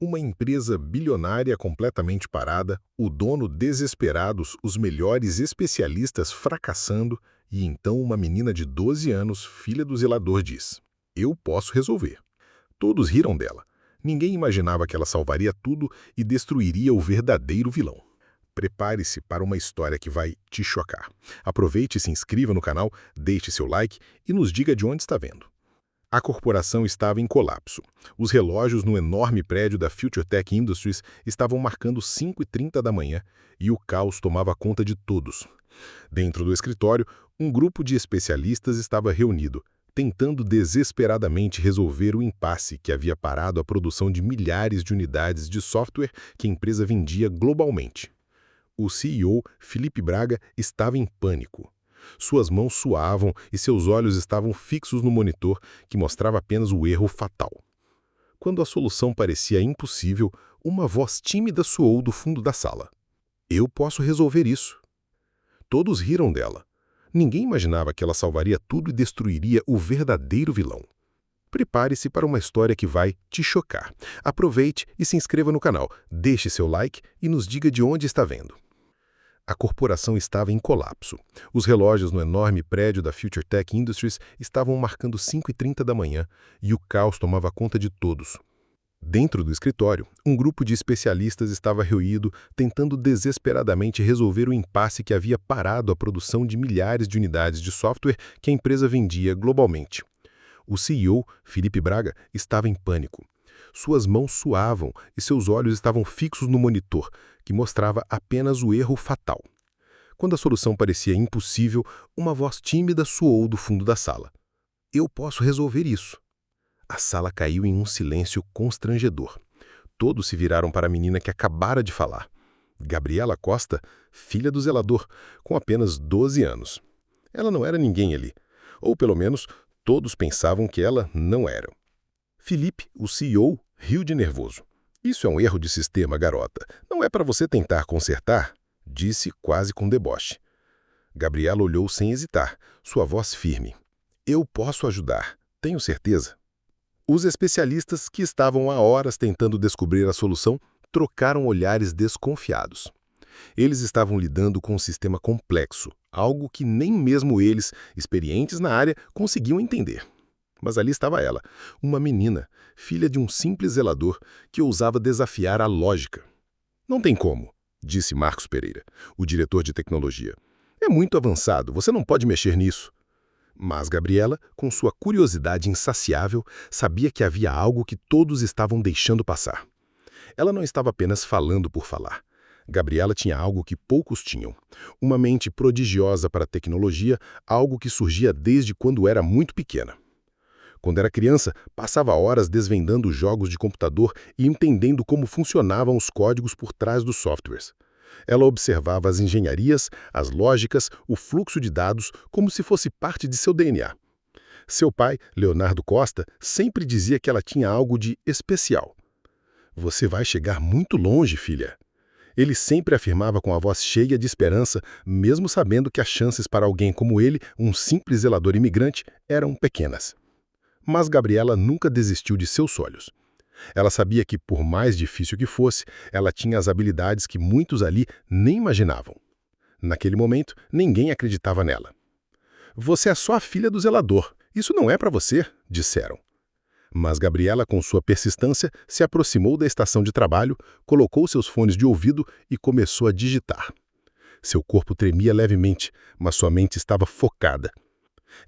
Uma empresa bilionária completamente parada, o dono desesperados, os melhores especialistas fracassando, e então uma menina de 12 anos, filha do zelador, diz: "Eu posso resolver." Todos riram dela. Ninguém imaginava que ela salvaria tudo e destruiria o verdadeiro vilão. Prepare-se para uma história que vai te chocar. Aproveite e se inscreva no canal, deixe seu like e nos diga de onde está vendo. A corporação estava em colapso. Os relógios no enorme prédio da Future Tech Industries estavam marcando 5h30 da manhã e o caos tomava conta de todos. Dentro do escritório, um grupo de especialistas estava reunido, tentando desesperadamente resolver o impasse que havia parado a produção de milhares de unidades de software que a empresa vendia globalmente. O CEO, Felipe Braga, estava em pânico. Suas mãos suavam e seus olhos estavam fixos no monitor, que mostrava apenas o erro fatal. Quando a solução parecia impossível, uma voz tímida soou do fundo da sala. "Eu posso resolver isso." Todos riram dela. Ninguém imaginava que ela salvaria tudo e destruiria o verdadeiro vilão. Prepare-se para uma história que vai te chocar. Aproveite e se inscreva no canal, deixe seu like e nos diga de onde está vendo. A corporação estava em colapso. Os relógios no enorme prédio da Future Tech Industries estavam marcando 5h30 da manhã e o caos tomava conta de todos. Dentro do escritório, um grupo de especialistas estava reunido, tentando desesperadamente resolver o impasse que havia parado a produção de milhares de unidades de software que a empresa vendia globalmente. O CEO, Felipe Braga, estava em pânico. Suas mãos suavam e seus olhos estavam fixos no monitor, que mostrava apenas o erro fatal. Quando a solução parecia impossível, uma voz tímida soou do fundo da sala. "Eu posso resolver isso." A sala caiu em um silêncio constrangedor. Todos se viraram para a menina que acabara de falar. Gabriela Costa, filha do zelador, com apenas 12 anos. Ela não era ninguém ali, ou pelo menos todos pensavam que ela não era. Felipe, o CEO, riu de nervoso. "Isso é um erro de sistema, garota. Não é para você tentar consertar?" disse quase com deboche. Gabriela olhou sem hesitar, sua voz firme. "Eu posso ajudar, tenho certeza." Os especialistas, que estavam há horas tentando descobrir a solução, trocaram olhares desconfiados. Eles estavam lidando com um sistema complexo, algo que nem mesmo eles, experientes na área, conseguiam entender. Mas ali estava ela, uma menina, filha de um simples zelador, que ousava desafiar a lógica. "Não tem como", disse Marcos Pereira, o diretor de tecnologia. "É muito avançado, você não pode mexer nisso." Mas Gabriela, com sua curiosidade insaciável, sabia que havia algo que todos estavam deixando passar. Ela não estava apenas falando por falar. Gabriela tinha algo que poucos tinham. Uma mente prodigiosa para a tecnologia, algo que surgia desde quando era muito pequena. Quando era criança, passava horas desvendando jogos de computador e entendendo como funcionavam os códigos por trás dos softwares. Ela observava as engenharias, as lógicas, o fluxo de dados como se fosse parte de seu DNA. Seu pai, Leonardo Costa, sempre dizia que ela tinha algo de especial. "Você vai chegar muito longe, filha." Ele sempre afirmava com a voz cheia de esperança, mesmo sabendo que as chances para alguém como ele, um simples zelador imigrante, eram pequenas. Mas Gabriela nunca desistiu de seus sonhos. Ela sabia que, por mais difícil que fosse, ela tinha as habilidades que muitos ali nem imaginavam. Naquele momento, ninguém acreditava nela. "Você é só a filha do zelador. Isso não é para você", disseram. Mas Gabriela, com sua persistência, se aproximou da estação de trabalho, colocou seus fones de ouvido e começou a digitar. Seu corpo tremia levemente, mas sua mente estava focada.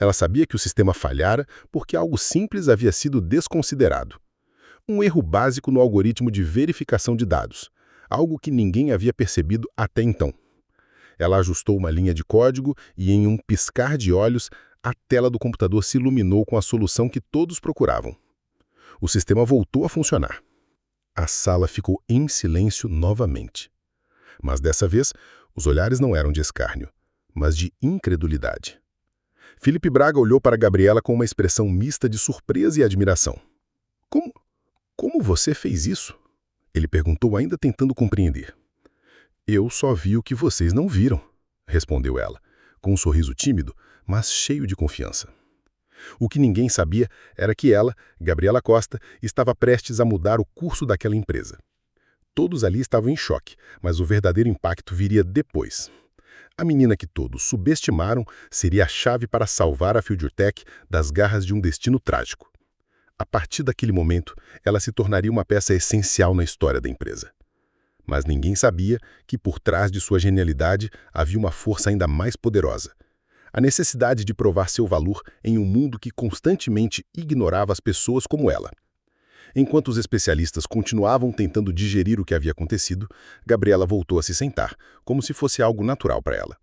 Ela sabia que o sistema falhara porque algo simples havia sido desconsiderado. Um erro básico no algoritmo de verificação de dados, algo que ninguém havia percebido até então. Ela ajustou uma linha de código e, em um piscar de olhos, a tela do computador se iluminou com a solução que todos procuravam. O sistema voltou a funcionar. A sala ficou em silêncio novamente. Mas dessa vez, os olhares não eram de escárnio, mas de incredulidade. Felipe Braga olhou para Gabriela com uma expressão mista de surpresa e admiração. Como você fez isso?" Ele perguntou, ainda tentando compreender. "Eu só vi o que vocês não viram", respondeu ela, com um sorriso tímido, mas cheio de confiança. O que ninguém sabia era que ela, Gabriela Costa, estava prestes a mudar o curso daquela empresa. Todos ali estavam em choque, mas o verdadeiro impacto viria depois. A menina que todos subestimaram seria a chave para salvar a FutureTech das garras de um destino trágico. A partir daquele momento, ela se tornaria uma peça essencial na história da empresa. Mas ninguém sabia que por trás de sua genialidade havia uma força ainda mais poderosa. A necessidade de provar seu valor em um mundo que constantemente ignorava as pessoas como ela. Enquanto os especialistas continuavam tentando digerir o que havia acontecido, Gabriela voltou a se sentar, como se fosse algo natural para ela.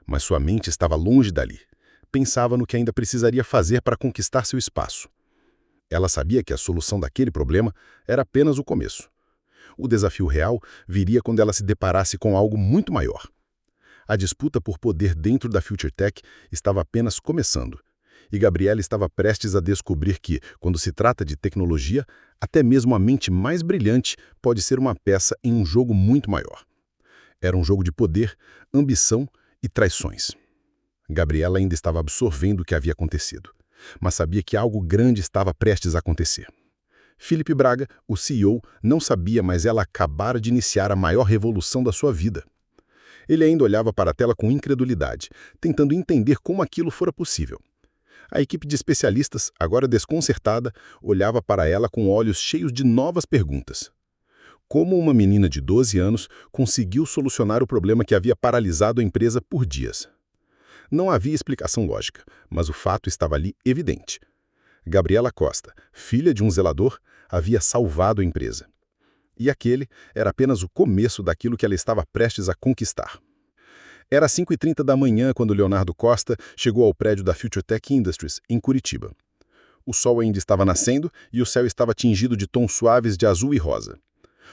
Mas sua mente estava longe dali. Pensava no que ainda precisaria fazer para conquistar seu espaço. Ela sabia que a solução daquele problema era apenas o começo. O desafio real viria quando ela se deparasse com algo muito maior. A disputa por poder dentro da FutureTech estava apenas começando. E Gabriela estava prestes a descobrir que, quando se trata de tecnologia, até mesmo a mente mais brilhante pode ser uma peça em um jogo muito maior. Era um jogo de poder, ambição e traições. Gabriela ainda estava absorvendo o que havia acontecido, mas sabia que algo grande estava prestes a acontecer. Felipe Braga, o CEO, não sabia, mas ela acabara de iniciar a maior revolução da sua vida. Ele ainda olhava para a tela com incredulidade, tentando entender como aquilo fora possível. A equipe de especialistas, agora desconcertada, olhava para ela com olhos cheios de novas perguntas. Como uma menina de 12 anos conseguiu solucionar o problema que havia paralisado a empresa por dias? Não havia explicação lógica, mas o fato estava ali evidente. Gabriela Costa, filha de um zelador, havia salvado a empresa. E aquele era apenas o começo daquilo que ela estava prestes a conquistar. Era 5h30 da manhã quando Leonardo Costa chegou ao prédio da FutureTech Industries, em Curitiba. O sol ainda estava nascendo e o céu estava tingido de tons suaves de azul e rosa.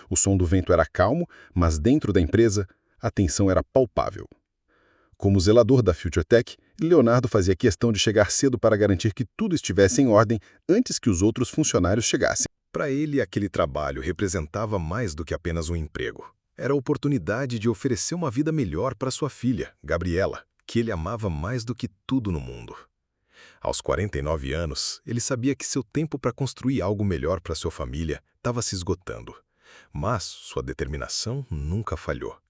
O som do vento era calmo, mas dentro da empresa, a tensão era palpável. Como zelador da FutureTech, Leonardo fazia questão de chegar cedo para garantir que tudo estivesse em ordem antes que os outros funcionários chegassem. Para ele, aquele trabalho representava mais do que apenas um emprego. Era a oportunidade de oferecer uma vida melhor para sua filha, Gabriela, que ele amava mais do que tudo no mundo. Aos 49 anos, ele sabia que seu tempo para construir algo melhor para sua família estava se esgotando. Mas sua determinação nunca falhou.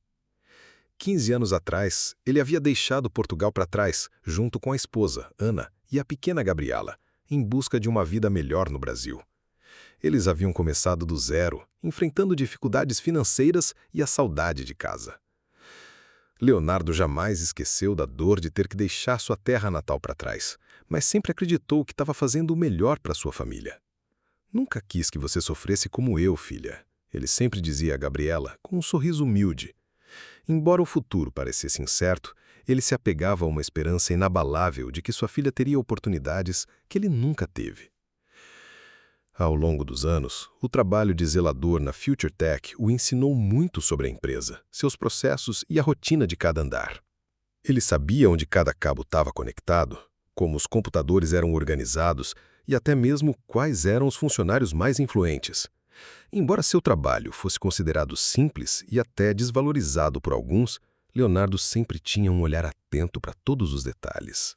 15 anos atrás, ele havia deixado Portugal para trás, junto com a esposa, Ana, e a pequena Gabriela, em busca de uma vida melhor no Brasil. Eles haviam começado do zero, enfrentando dificuldades financeiras e a saudade de casa. Leonardo jamais esqueceu da dor de ter que deixar sua terra natal para trás, mas sempre acreditou que estava fazendo o melhor para sua família. Nunca quis que você sofresse como eu, filha, ele sempre dizia a Gabriela, com um sorriso humilde. Embora o futuro parecesse incerto, ele se apegava a uma esperança inabalável de que sua filha teria oportunidades que ele nunca teve. Ao longo dos anos, o trabalho de zelador na FutureTech o ensinou muito sobre a empresa, seus processos e a rotina de cada andar. Ele sabia onde cada cabo estava conectado, como os computadores eram organizados e até mesmo quais eram os funcionários mais influentes. Embora seu trabalho fosse considerado simples e até desvalorizado por alguns, Leonardo sempre tinha um olhar atento para todos os detalhes.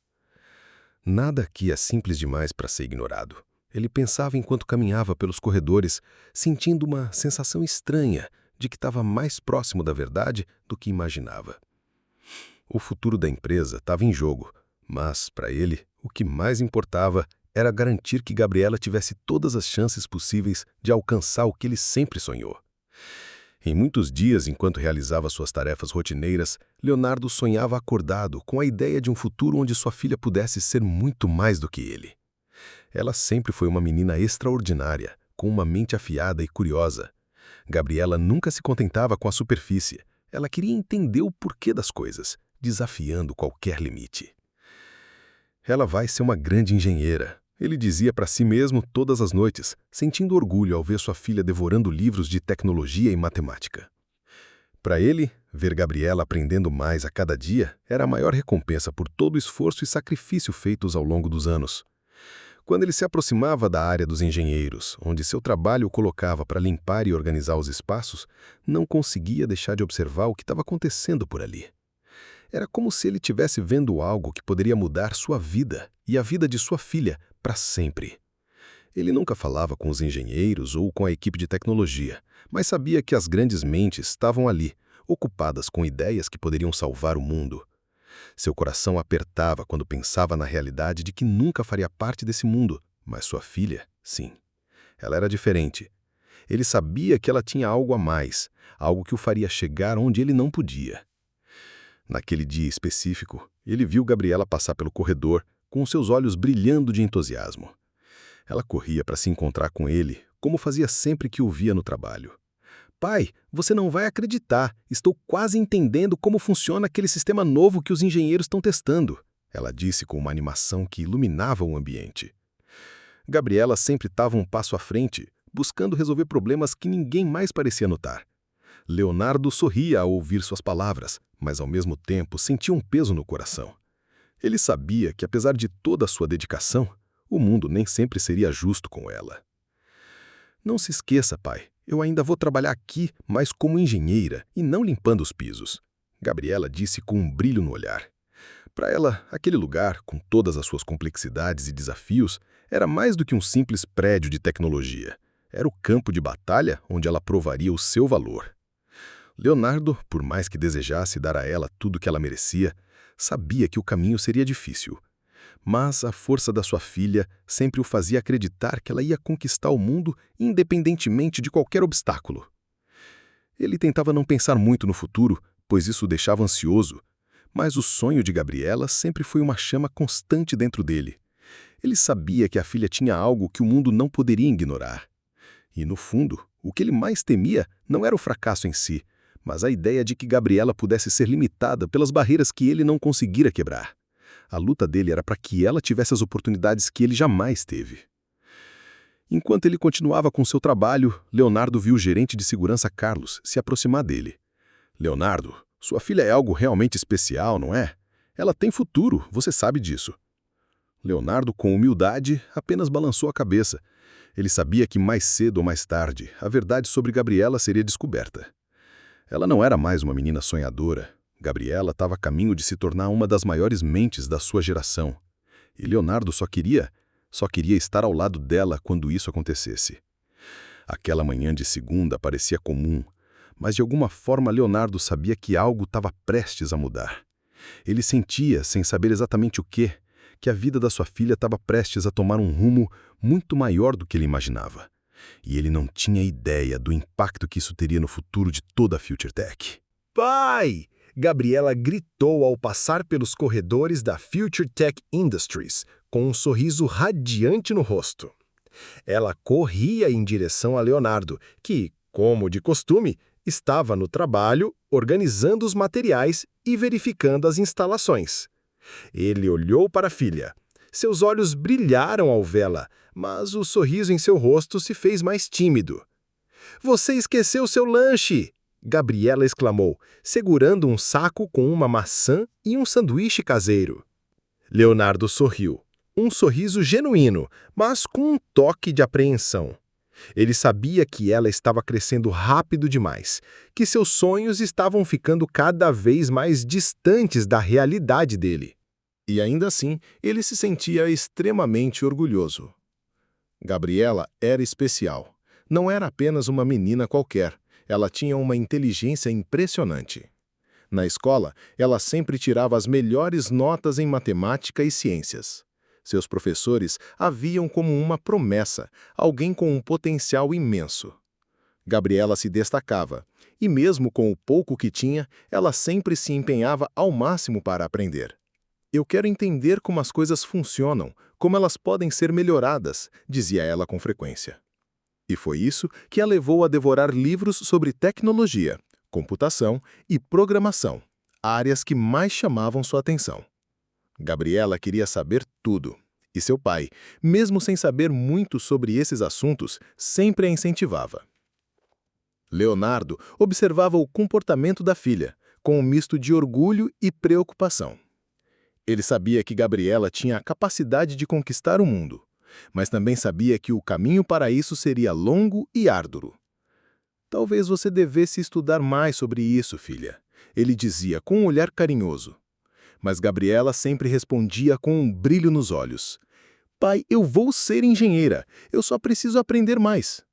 Nada aqui é simples demais para ser ignorado. Ele pensava enquanto caminhava pelos corredores, sentindo uma sensação estranha de que estava mais próximo da verdade do que imaginava. O futuro da empresa estava em jogo, mas, para ele, o que mais importava era garantir que Gabriela tivesse todas as chances possíveis de alcançar o que ele sempre sonhou. Em muitos dias, enquanto realizava suas tarefas rotineiras, Leonardo sonhava acordado com a ideia de um futuro onde sua filha pudesse ser muito mais do que ele. Ela sempre foi uma menina extraordinária, com uma mente afiada e curiosa. Gabriela nunca se contentava com a superfície. Ela queria entender o porquê das coisas, desafiando qualquer limite. Ela vai ser uma grande engenheira, ele dizia para si mesmo todas as noites, sentindo orgulho ao ver sua filha devorando livros de tecnologia e matemática. Para ele, ver Gabriela aprendendo mais a cada dia era a maior recompensa por todo o esforço e sacrifício feitos ao longo dos anos. Quando ele se aproximava da área dos engenheiros, onde seu trabalho o colocava para limpar e organizar os espaços, não conseguia deixar de observar o que estava acontecendo por ali. Era como se ele estivesse vendo algo que poderia mudar sua vida e a vida de sua filha para sempre. Ele nunca falava com os engenheiros ou com a equipe de tecnologia, mas sabia que as grandes mentes estavam ali, ocupadas com ideias que poderiam salvar o mundo. Seu coração apertava quando pensava na realidade de que nunca faria parte desse mundo, mas sua filha, sim. Ela era diferente. Ele sabia que ela tinha algo a mais, algo que o faria chegar onde ele não podia. Naquele dia específico, ele viu Gabriela passar pelo corredor, com seus olhos brilhando de entusiasmo. Ela corria para se encontrar com ele, como fazia sempre que o via no trabalho. "Pai, você não vai acreditar, estou quase entendendo como funciona aquele sistema novo que os engenheiros estão testando", ela disse com uma animação que iluminava o ambiente. Gabriela sempre estava um passo à frente, buscando resolver problemas que ninguém mais parecia notar. Leonardo sorria ao ouvir suas palavras, mas ao mesmo tempo sentia um peso no coração. Ele sabia que, apesar de toda a sua dedicação, o mundo nem sempre seria justo com ela. "Não se esqueça, pai, eu ainda vou trabalhar aqui, mas como engenheira e não limpando os pisos", Gabriela disse com um brilho no olhar. Para ela, aquele lugar, com todas as suas complexidades e desafios, era mais do que um simples prédio de tecnologia. Era o campo de batalha onde ela provaria o seu valor. Leonardo, por mais que desejasse dar a ela tudo o que ela merecia, sabia que o caminho seria difícil. Mas a força da sua filha sempre o fazia acreditar que ela ia conquistar o mundo independentemente de qualquer obstáculo. Ele tentava não pensar muito no futuro, pois isso o deixava ansioso, mas o sonho de Gabriela sempre foi uma chama constante dentro dele. Ele sabia que a filha tinha algo que o mundo não poderia ignorar. E, no fundo, o que ele mais temia não era o fracasso em si, mas a ideia de que Gabriela pudesse ser limitada pelas barreiras que ele não conseguira quebrar. A luta dele era para que ela tivesse as oportunidades que ele jamais teve. Enquanto ele continuava com seu trabalho, Leonardo viu o gerente de segurança Carlos se aproximar dele. "Leonardo, sua filha é algo realmente especial, não é? Ela tem futuro, você sabe disso." Leonardo, com humildade, apenas balançou a cabeça. Ele sabia que mais cedo ou mais tarde, a verdade sobre Gabriela seria descoberta. Ela não era mais uma menina sonhadora. Gabriela estava a caminho de se tornar uma das maiores mentes da sua geração. E Leonardo só queria estar ao lado dela quando isso acontecesse. Aquela manhã de segunda parecia comum, mas de alguma forma Leonardo sabia que algo estava prestes a mudar. Ele sentia, sem saber exatamente o quê, que a vida da sua filha estava prestes a tomar um rumo muito maior do que ele imaginava. E ele não tinha ideia do impacto que isso teria no futuro de toda a Future Tech. "Pai!" Gabriela gritou ao passar pelos corredores da Future Tech Industries, com um sorriso radiante no rosto. Ela corria em direção a Leonardo, que, como de costume, estava no trabalho, organizando os materiais e verificando as instalações. Ele olhou para a filha. Seus olhos brilharam ao vê-la, mas o sorriso em seu rosto se fez mais tímido. "Você esqueceu seu lanche!" Gabriela exclamou, segurando um saco com uma maçã e um sanduíche caseiro. Leonardo sorriu. Um sorriso genuíno, mas com um toque de apreensão. Ele sabia que ela estava crescendo rápido demais, que seus sonhos estavam ficando cada vez mais distantes da realidade dele. E ainda assim, ele se sentia extremamente orgulhoso. Gabriela era especial. Não era apenas uma menina qualquer. Ela tinha uma inteligência impressionante. Na escola, ela sempre tirava as melhores notas em matemática e ciências. Seus professores a viam como uma promessa, alguém com um potencial imenso. Gabriela se destacava, e mesmo com o pouco que tinha, ela sempre se empenhava ao máximo para aprender. "Eu quero entender como as coisas funcionam, como elas podem ser melhoradas", dizia ela com frequência. E foi isso que a levou a devorar livros sobre tecnologia, computação e programação, áreas que mais chamavam sua atenção. Gabriela queria saber tudo, e seu pai, mesmo sem saber muito sobre esses assuntos, sempre a incentivava. Leonardo observava o comportamento da filha, com um misto de orgulho e preocupação. Ele sabia que Gabriela tinha a capacidade de conquistar o mundo, mas também sabia que o caminho para isso seria longo e árduo. "Talvez você devesse estudar mais sobre isso, filha", ele dizia com um olhar carinhoso. Mas Gabriela sempre respondia com um brilho nos olhos. Pai, eu vou ser engenheira, eu só preciso aprender mais.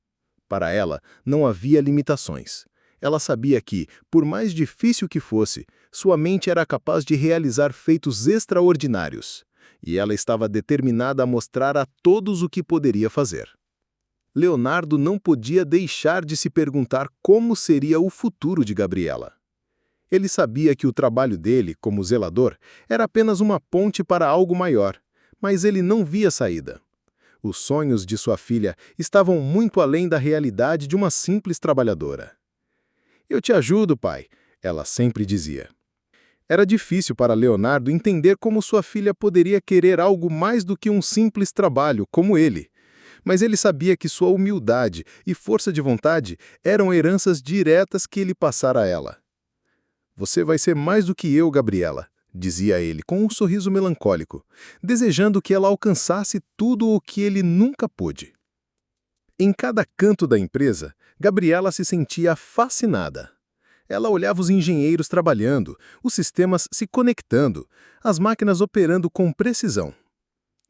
Para ela, não havia limitações. Ela sabia que, por mais difícil que fosse, sua mente era capaz de realizar feitos extraordinários. E ela estava determinada a mostrar a todos o que poderia fazer. Leonardo não podia deixar de se perguntar como seria o futuro de Gabriela. Ele sabia que o trabalho dele, como zelador, era apenas uma ponte para algo maior, mas ele não via saída. Os sonhos de sua filha estavam muito além da realidade de uma simples trabalhadora. Eu te ajudo, pai, ela sempre dizia. Era difícil para Leonardo entender como sua filha poderia querer algo mais do que um simples trabalho, como ele. Mas ele sabia que sua humildade e força de vontade eram heranças diretas que ele passara a ela. Você vai ser mais do que eu, Gabriela, dizia ele com um sorriso melancólico, desejando que ela alcançasse tudo o que ele nunca pôde. Em cada canto da empresa, Gabriela se sentia fascinada. Ela olhava os engenheiros trabalhando, os sistemas se conectando, as máquinas operando com precisão.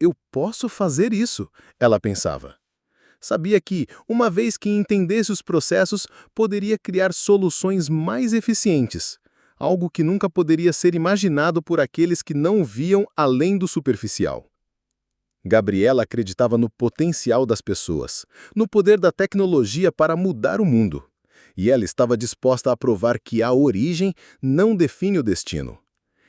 Eu posso fazer isso, ela pensava. Sabia que, uma vez que entendesse os processos, poderia criar soluções mais eficientes, algo que nunca poderia ser imaginado por aqueles que não viam além do superficial. Gabriela acreditava no potencial das pessoas, no poder da tecnologia para mudar o mundo. E ela estava disposta a provar que a origem não define o destino.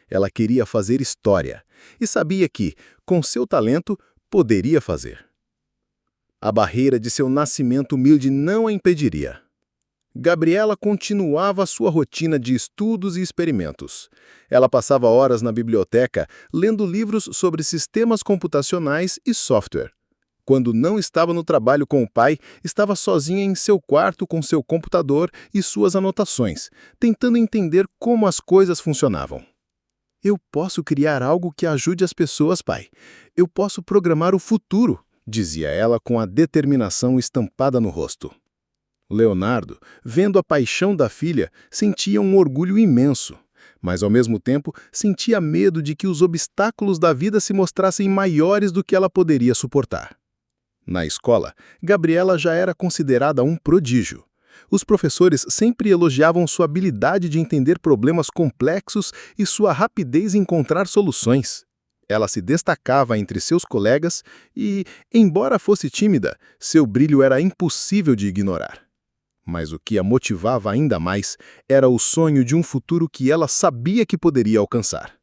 Ela queria fazer história e sabia que, com seu talento, poderia fazer. A barreira de seu nascimento humilde não a impediria. Gabriela continuava sua rotina de estudos e experimentos. Ela passava horas na biblioteca lendo livros sobre sistemas computacionais e software. Quando não estava no trabalho com o pai, estava sozinha em seu quarto com seu computador e suas anotações, tentando entender como as coisas funcionavam. Eu posso criar algo que ajude as pessoas, pai. Eu posso programar o futuro, dizia ela com a determinação estampada no rosto. Leonardo, vendo a paixão da filha, sentia um orgulho imenso, mas ao mesmo tempo sentia medo de que os obstáculos da vida se mostrassem maiores do que ela poderia suportar. Na escola, Gabriela já era considerada um prodígio. Os professores sempre elogiavam sua habilidade de entender problemas complexos e sua rapidez em encontrar soluções. Ela se destacava entre seus colegas e, embora fosse tímida, seu brilho era impossível de ignorar. Mas o que a motivava ainda mais era o sonho de um futuro que ela sabia que poderia alcançar.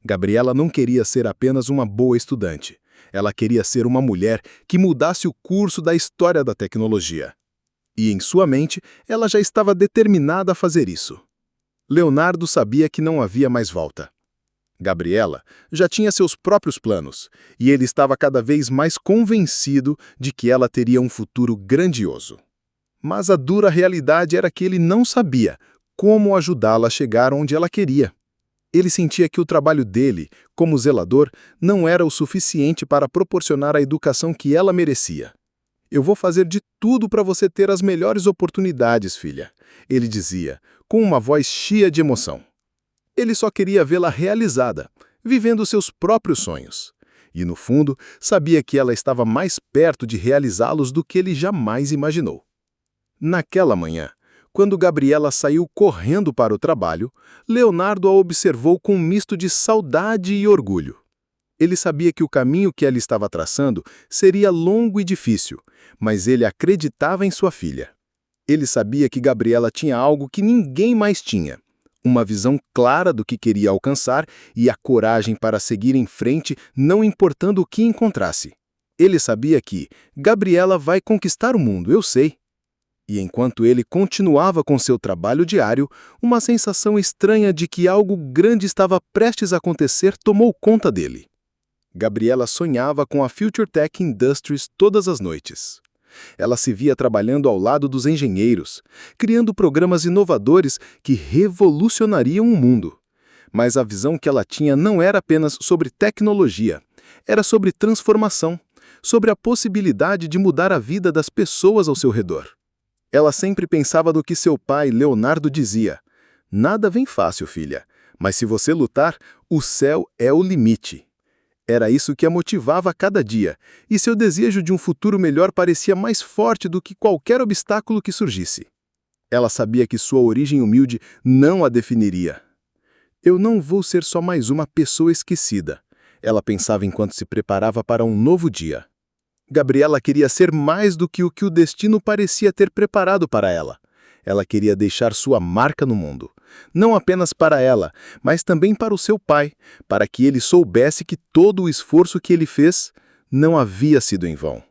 Gabriela não queria ser apenas uma boa estudante. Ela queria ser uma mulher que mudasse o curso da história da tecnologia. E em sua mente, ela já estava determinada a fazer isso. Leonardo sabia que não havia mais volta. Gabriela já tinha seus próprios planos, e ele estava cada vez mais convencido de que ela teria um futuro grandioso. Mas a dura realidade era que ele não sabia como ajudá-la a chegar onde ela queria. Ele sentia que o trabalho dele, como zelador, não era o suficiente para proporcionar a educação que ela merecia. Eu vou fazer de tudo para você ter as melhores oportunidades, filha, ele dizia, com uma voz cheia de emoção. Ele só queria vê-la realizada, vivendo seus próprios sonhos. E, no fundo, sabia que ela estava mais perto de realizá-los do que ele jamais imaginou. Naquela manhã, quando Gabriela saiu correndo para o trabalho, Leonardo a observou com um misto de saudade e orgulho. Ele sabia que o caminho que ela estava traçando seria longo e difícil, mas ele acreditava em sua filha. Ele sabia que Gabriela tinha algo que ninguém mais tinha, uma visão clara do que queria alcançar e a coragem para seguir em frente, não importando o que encontrasse. Ele sabia que Gabriela vai conquistar o mundo, eu sei. E enquanto ele continuava com seu trabalho diário, uma sensação estranha de que algo grande estava prestes a acontecer tomou conta dele. Gabriela sonhava com a Future Tech Industries todas as noites. Ela se via trabalhando ao lado dos engenheiros, criando programas inovadores que revolucionariam o mundo. Mas a visão que ela tinha não era apenas sobre tecnologia, era sobre transformação, sobre a possibilidade de mudar a vida das pessoas ao seu redor. Ela sempre pensava no que seu pai, Leonardo, dizia: "Nada vem fácil, filha, Mas se você lutar, o céu é o limite. Era isso que a motivava a cada dia, e seu desejo de um futuro melhor parecia mais forte do que qualquer obstáculo que surgisse. Ela sabia que sua origem humilde não a definiria. Eu não vou ser só mais uma pessoa esquecida. Ela pensava enquanto se preparava para um novo dia. Gabriela queria ser mais do que o destino parecia ter preparado para ela. Ela queria deixar sua marca no mundo. Não apenas para ela, mas também para o seu pai, para que ele soubesse que todo o esforço que ele fez não havia sido em vão.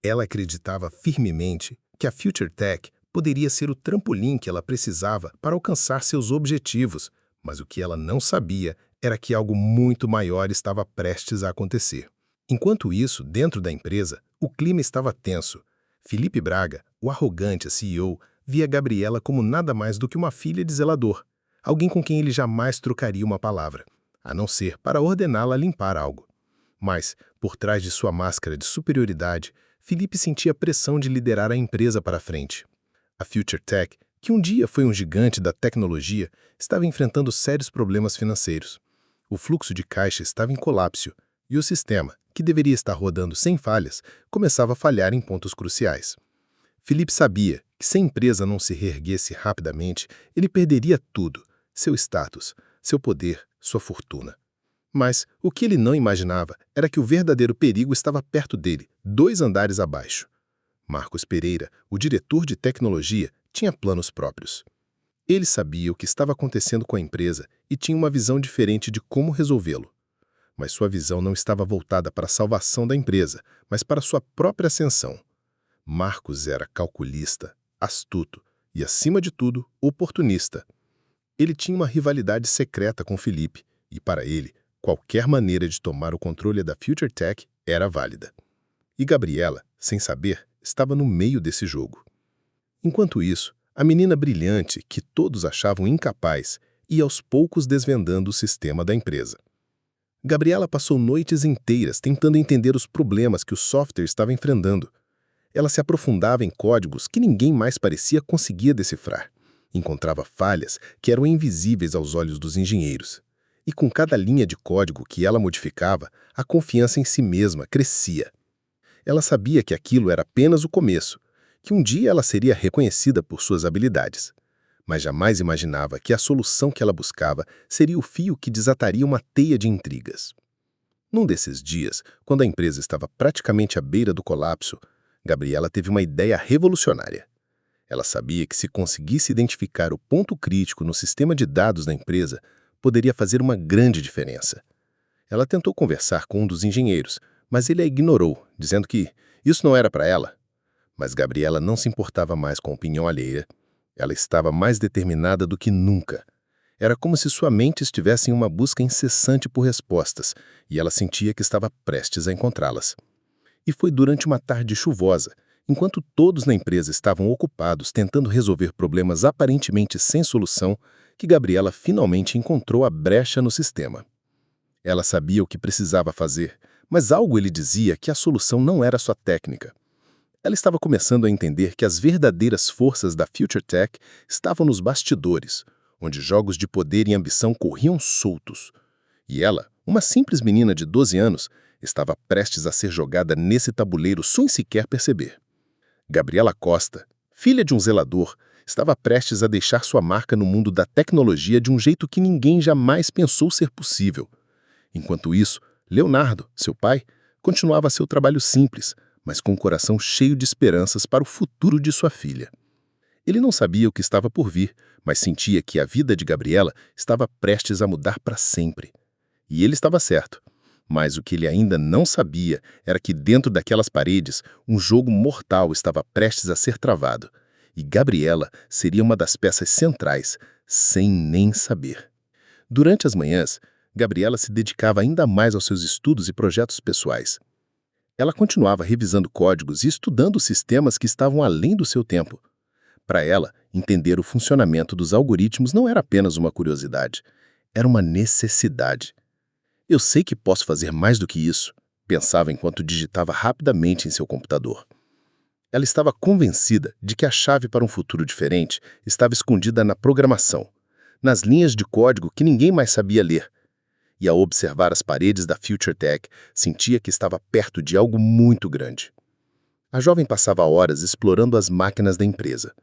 Ela acreditava firmemente que a Future Tech poderia ser o trampolim que ela precisava para alcançar seus objetivos, mas o que ela não sabia era que algo muito maior estava prestes a acontecer. Enquanto isso, dentro da empresa, o clima estava tenso. Felipe Braga, o arrogante CEO, via Gabriela como nada mais do que uma filha de zelador, alguém com quem ele jamais trocaria uma palavra, a não ser para ordená-la a limpar algo. Mas, por trás de sua máscara de superioridade, Felipe sentia a pressão de liderar a empresa para frente. A Future Tech, que um dia foi um gigante da tecnologia, estava enfrentando sérios problemas financeiros. O fluxo de caixa estava em colapso e o sistema, que deveria estar rodando sem falhas, começava a falhar em pontos cruciais. Felipe sabia que se a empresa não se reerguesse rapidamente, ele perderia tudo, seu status, seu poder, sua fortuna. Mas o que ele não imaginava era que o verdadeiro perigo estava perto dele, 2 andares abaixo. Marcos Pereira, o diretor de tecnologia, tinha planos próprios. Ele sabia o que estava acontecendo com a empresa e tinha uma visão diferente de como resolvê-lo. Mas sua visão não estava voltada para a salvação da empresa, mas para sua própria ascensão. Marcos era calculista, astuto e, acima de tudo, oportunista. Ele tinha uma rivalidade secreta com Felipe e, para ele, qualquer maneira de tomar o controle da Future Tech era válida. E Gabriela, sem saber, estava no meio desse jogo. Enquanto isso, a menina brilhante, que todos achavam incapaz, ia aos poucos desvendando o sistema da empresa. Gabriela passou noites inteiras tentando entender os problemas que o software estava enfrentando. Ela se aprofundava em códigos que ninguém mais parecia conseguir decifrar. Encontrava falhas que eram invisíveis aos olhos dos engenheiros. E com cada linha de código que ela modificava, a confiança em si mesma crescia. Ela sabia que aquilo era apenas o começo, que um dia ela seria reconhecida por suas habilidades. Mas jamais imaginava que a solução que ela buscava seria o fio que desataria uma teia de intrigas. Num desses dias, quando a empresa estava praticamente à beira do colapso, Gabriela teve uma ideia revolucionária. Ela sabia que se conseguisse identificar o ponto crítico no sistema de dados da empresa, poderia fazer uma grande diferença. Ela tentou conversar com um dos engenheiros, mas ele a ignorou, dizendo que isso não era para ela. Mas Gabriela não se importava mais com a opinião alheia. Ela estava mais determinada do que nunca. Era como se sua mente estivesse em uma busca incessante por respostas, e ela sentia que estava prestes a encontrá-las. E foi durante uma tarde chuvosa, enquanto todos na empresa estavam ocupados tentando resolver problemas aparentemente sem solução, que Gabriela finalmente encontrou a brecha no sistema. Ela sabia o que precisava fazer, mas algo lhe dizia que a solução não era só técnica. Ela estava começando a entender que as verdadeiras forças da Future Tech estavam nos bastidores, onde jogos de poder e ambição corriam soltos. E ela, uma simples menina de 12 anos, estava prestes a ser jogada nesse tabuleiro sem sequer perceber. Gabriela Costa, filha de um zelador, estava prestes a deixar sua marca no mundo da tecnologia de um jeito que ninguém jamais pensou ser possível. Enquanto isso, Leonardo, seu pai, continuava seu trabalho simples, mas com o coração cheio de esperanças para o futuro de sua filha. Ele não sabia o que estava por vir, mas sentia que a vida de Gabriela estava prestes a mudar para sempre. E ele estava certo. Mas o que ele ainda não sabia era que dentro daquelas paredes, um jogo mortal estava prestes a ser travado. E Gabriela seria uma das peças centrais, sem nem saber. Durante as manhãs, Gabriela se dedicava ainda mais aos seus estudos e projetos pessoais. Ela continuava revisando códigos e estudando sistemas que estavam além do seu tempo. Para ela, entender o funcionamento dos algoritmos não era apenas uma curiosidade, era uma necessidade. Eu sei que posso fazer mais do que isso, pensava enquanto digitava rapidamente em seu computador. Ela estava convencida de que a chave para um futuro diferente estava escondida na programação. nas linhas de código que ninguém mais sabia ler. E ao observar as paredes da Future Tech, sentia que estava perto de algo muito grande. A jovem passava horas explorando as máquinas da empresa.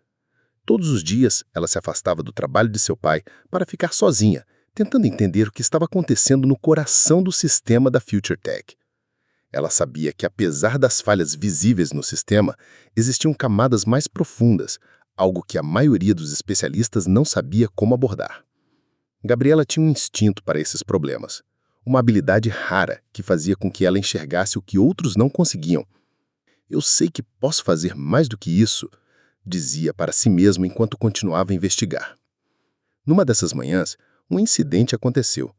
Todos os dias, ela se afastava do trabalho de seu pai para ficar sozinha, tentando entender o que estava acontecendo no coração do sistema da Future Tech. Ela sabia que, apesar das falhas visíveis no sistema, existiam camadas mais profundas, algo que a maioria dos especialistas não sabia como abordar. Gabriela tinha um instinto para esses problemas, uma habilidade rara que fazia com que ela enxergasse o que outros não conseguiam. Eu sei que posso fazer mais do que isso, dizia para si mesma enquanto continuava a investigar. Numa dessas manhãs, um incidente aconteceu.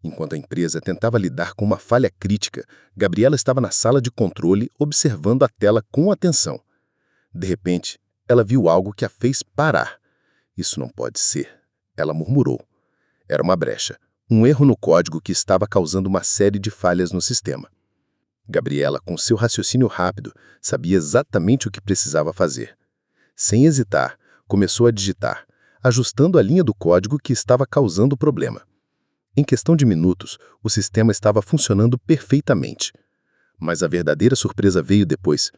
Enquanto a empresa tentava lidar com uma falha crítica, Gabriela estava na sala de controle observando a tela com atenção. De repente, ela viu algo que a fez parar. Isso não pode ser, ela murmurou. Era uma brecha, um erro no código que estava causando uma série de falhas no sistema. Gabriela, com seu raciocínio rápido, sabia exatamente o que precisava fazer. Sem hesitar, começou a digitar, ajustando a linha do código que estava causando o problema. Em questão de minutos, o sistema estava funcionando perfeitamente. Mas a verdadeira surpresa veio depois.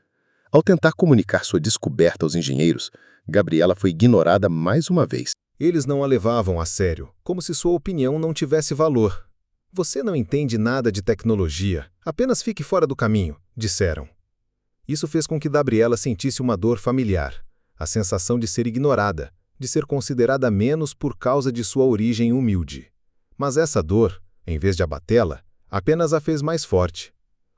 Ao tentar comunicar sua descoberta aos engenheiros, Gabriela foi ignorada mais uma vez. Eles não a levavam a sério, como se sua opinião não tivesse valor. Você não entende nada de tecnologia, apenas fique fora do caminho, disseram. Isso fez com que Gabriela sentisse uma dor familiar, a sensação de ser ignorada, de ser considerada menos por causa de sua origem humilde. Mas essa dor, em vez de abatê-la, apenas a fez mais forte.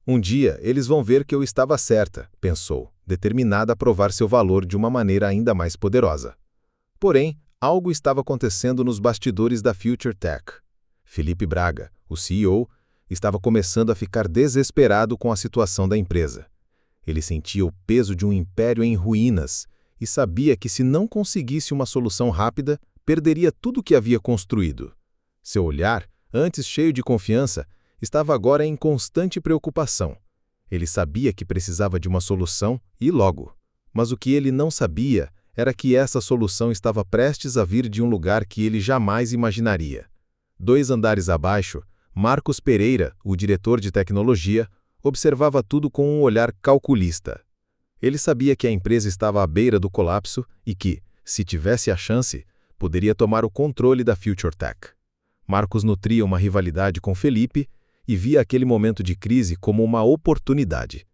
Um dia eles vão ver que eu estava certa, pensou, determinada a provar seu valor de uma maneira ainda mais poderosa. Porém, algo estava acontecendo nos bastidores da Future Tech. Felipe Braga, o CEO, estava começando a ficar desesperado com a situação da empresa. Ele sentia o peso de um império em ruínas e sabia que, se não conseguisse uma solução rápida, perderia tudo o que havia construído. Seu olhar, antes cheio de confiança, estava agora em constante preocupação. Ele sabia que precisava de uma solução e logo. Mas o que ele não sabia era que essa solução estava prestes a vir de um lugar que ele jamais imaginaria. 2 andares abaixo, Marcos Pereira, o diretor de tecnologia, observava tudo com um olhar calculista. Ele sabia que a empresa estava à beira do colapso e que, se tivesse a chance, poderia tomar o controle da Future Tech. Marcos nutria uma rivalidade com Felipe e via aquele momento de crise como uma oportunidade.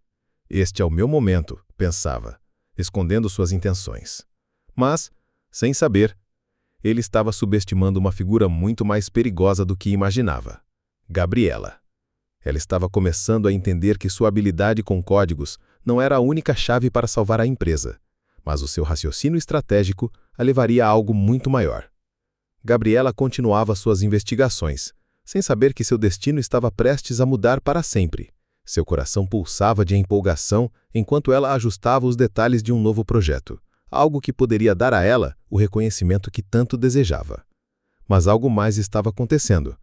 Este é o meu momento, pensava, escondendo suas intenções. Mas, sem saber, ele estava subestimando uma figura muito mais perigosa do que imaginava: Gabriela. Ela estava começando a entender que sua habilidade com códigos não era a única chave para salvar a empresa, mas o seu raciocínio estratégico a levaria a algo muito maior. Gabriela continuava suas investigações, sem saber que seu destino estava prestes a mudar para sempre. Seu coração pulsava de empolgação enquanto ela ajustava os detalhes de um novo projeto, algo que poderia dar a ela o reconhecimento que tanto desejava. Mas algo mais estava acontecendo,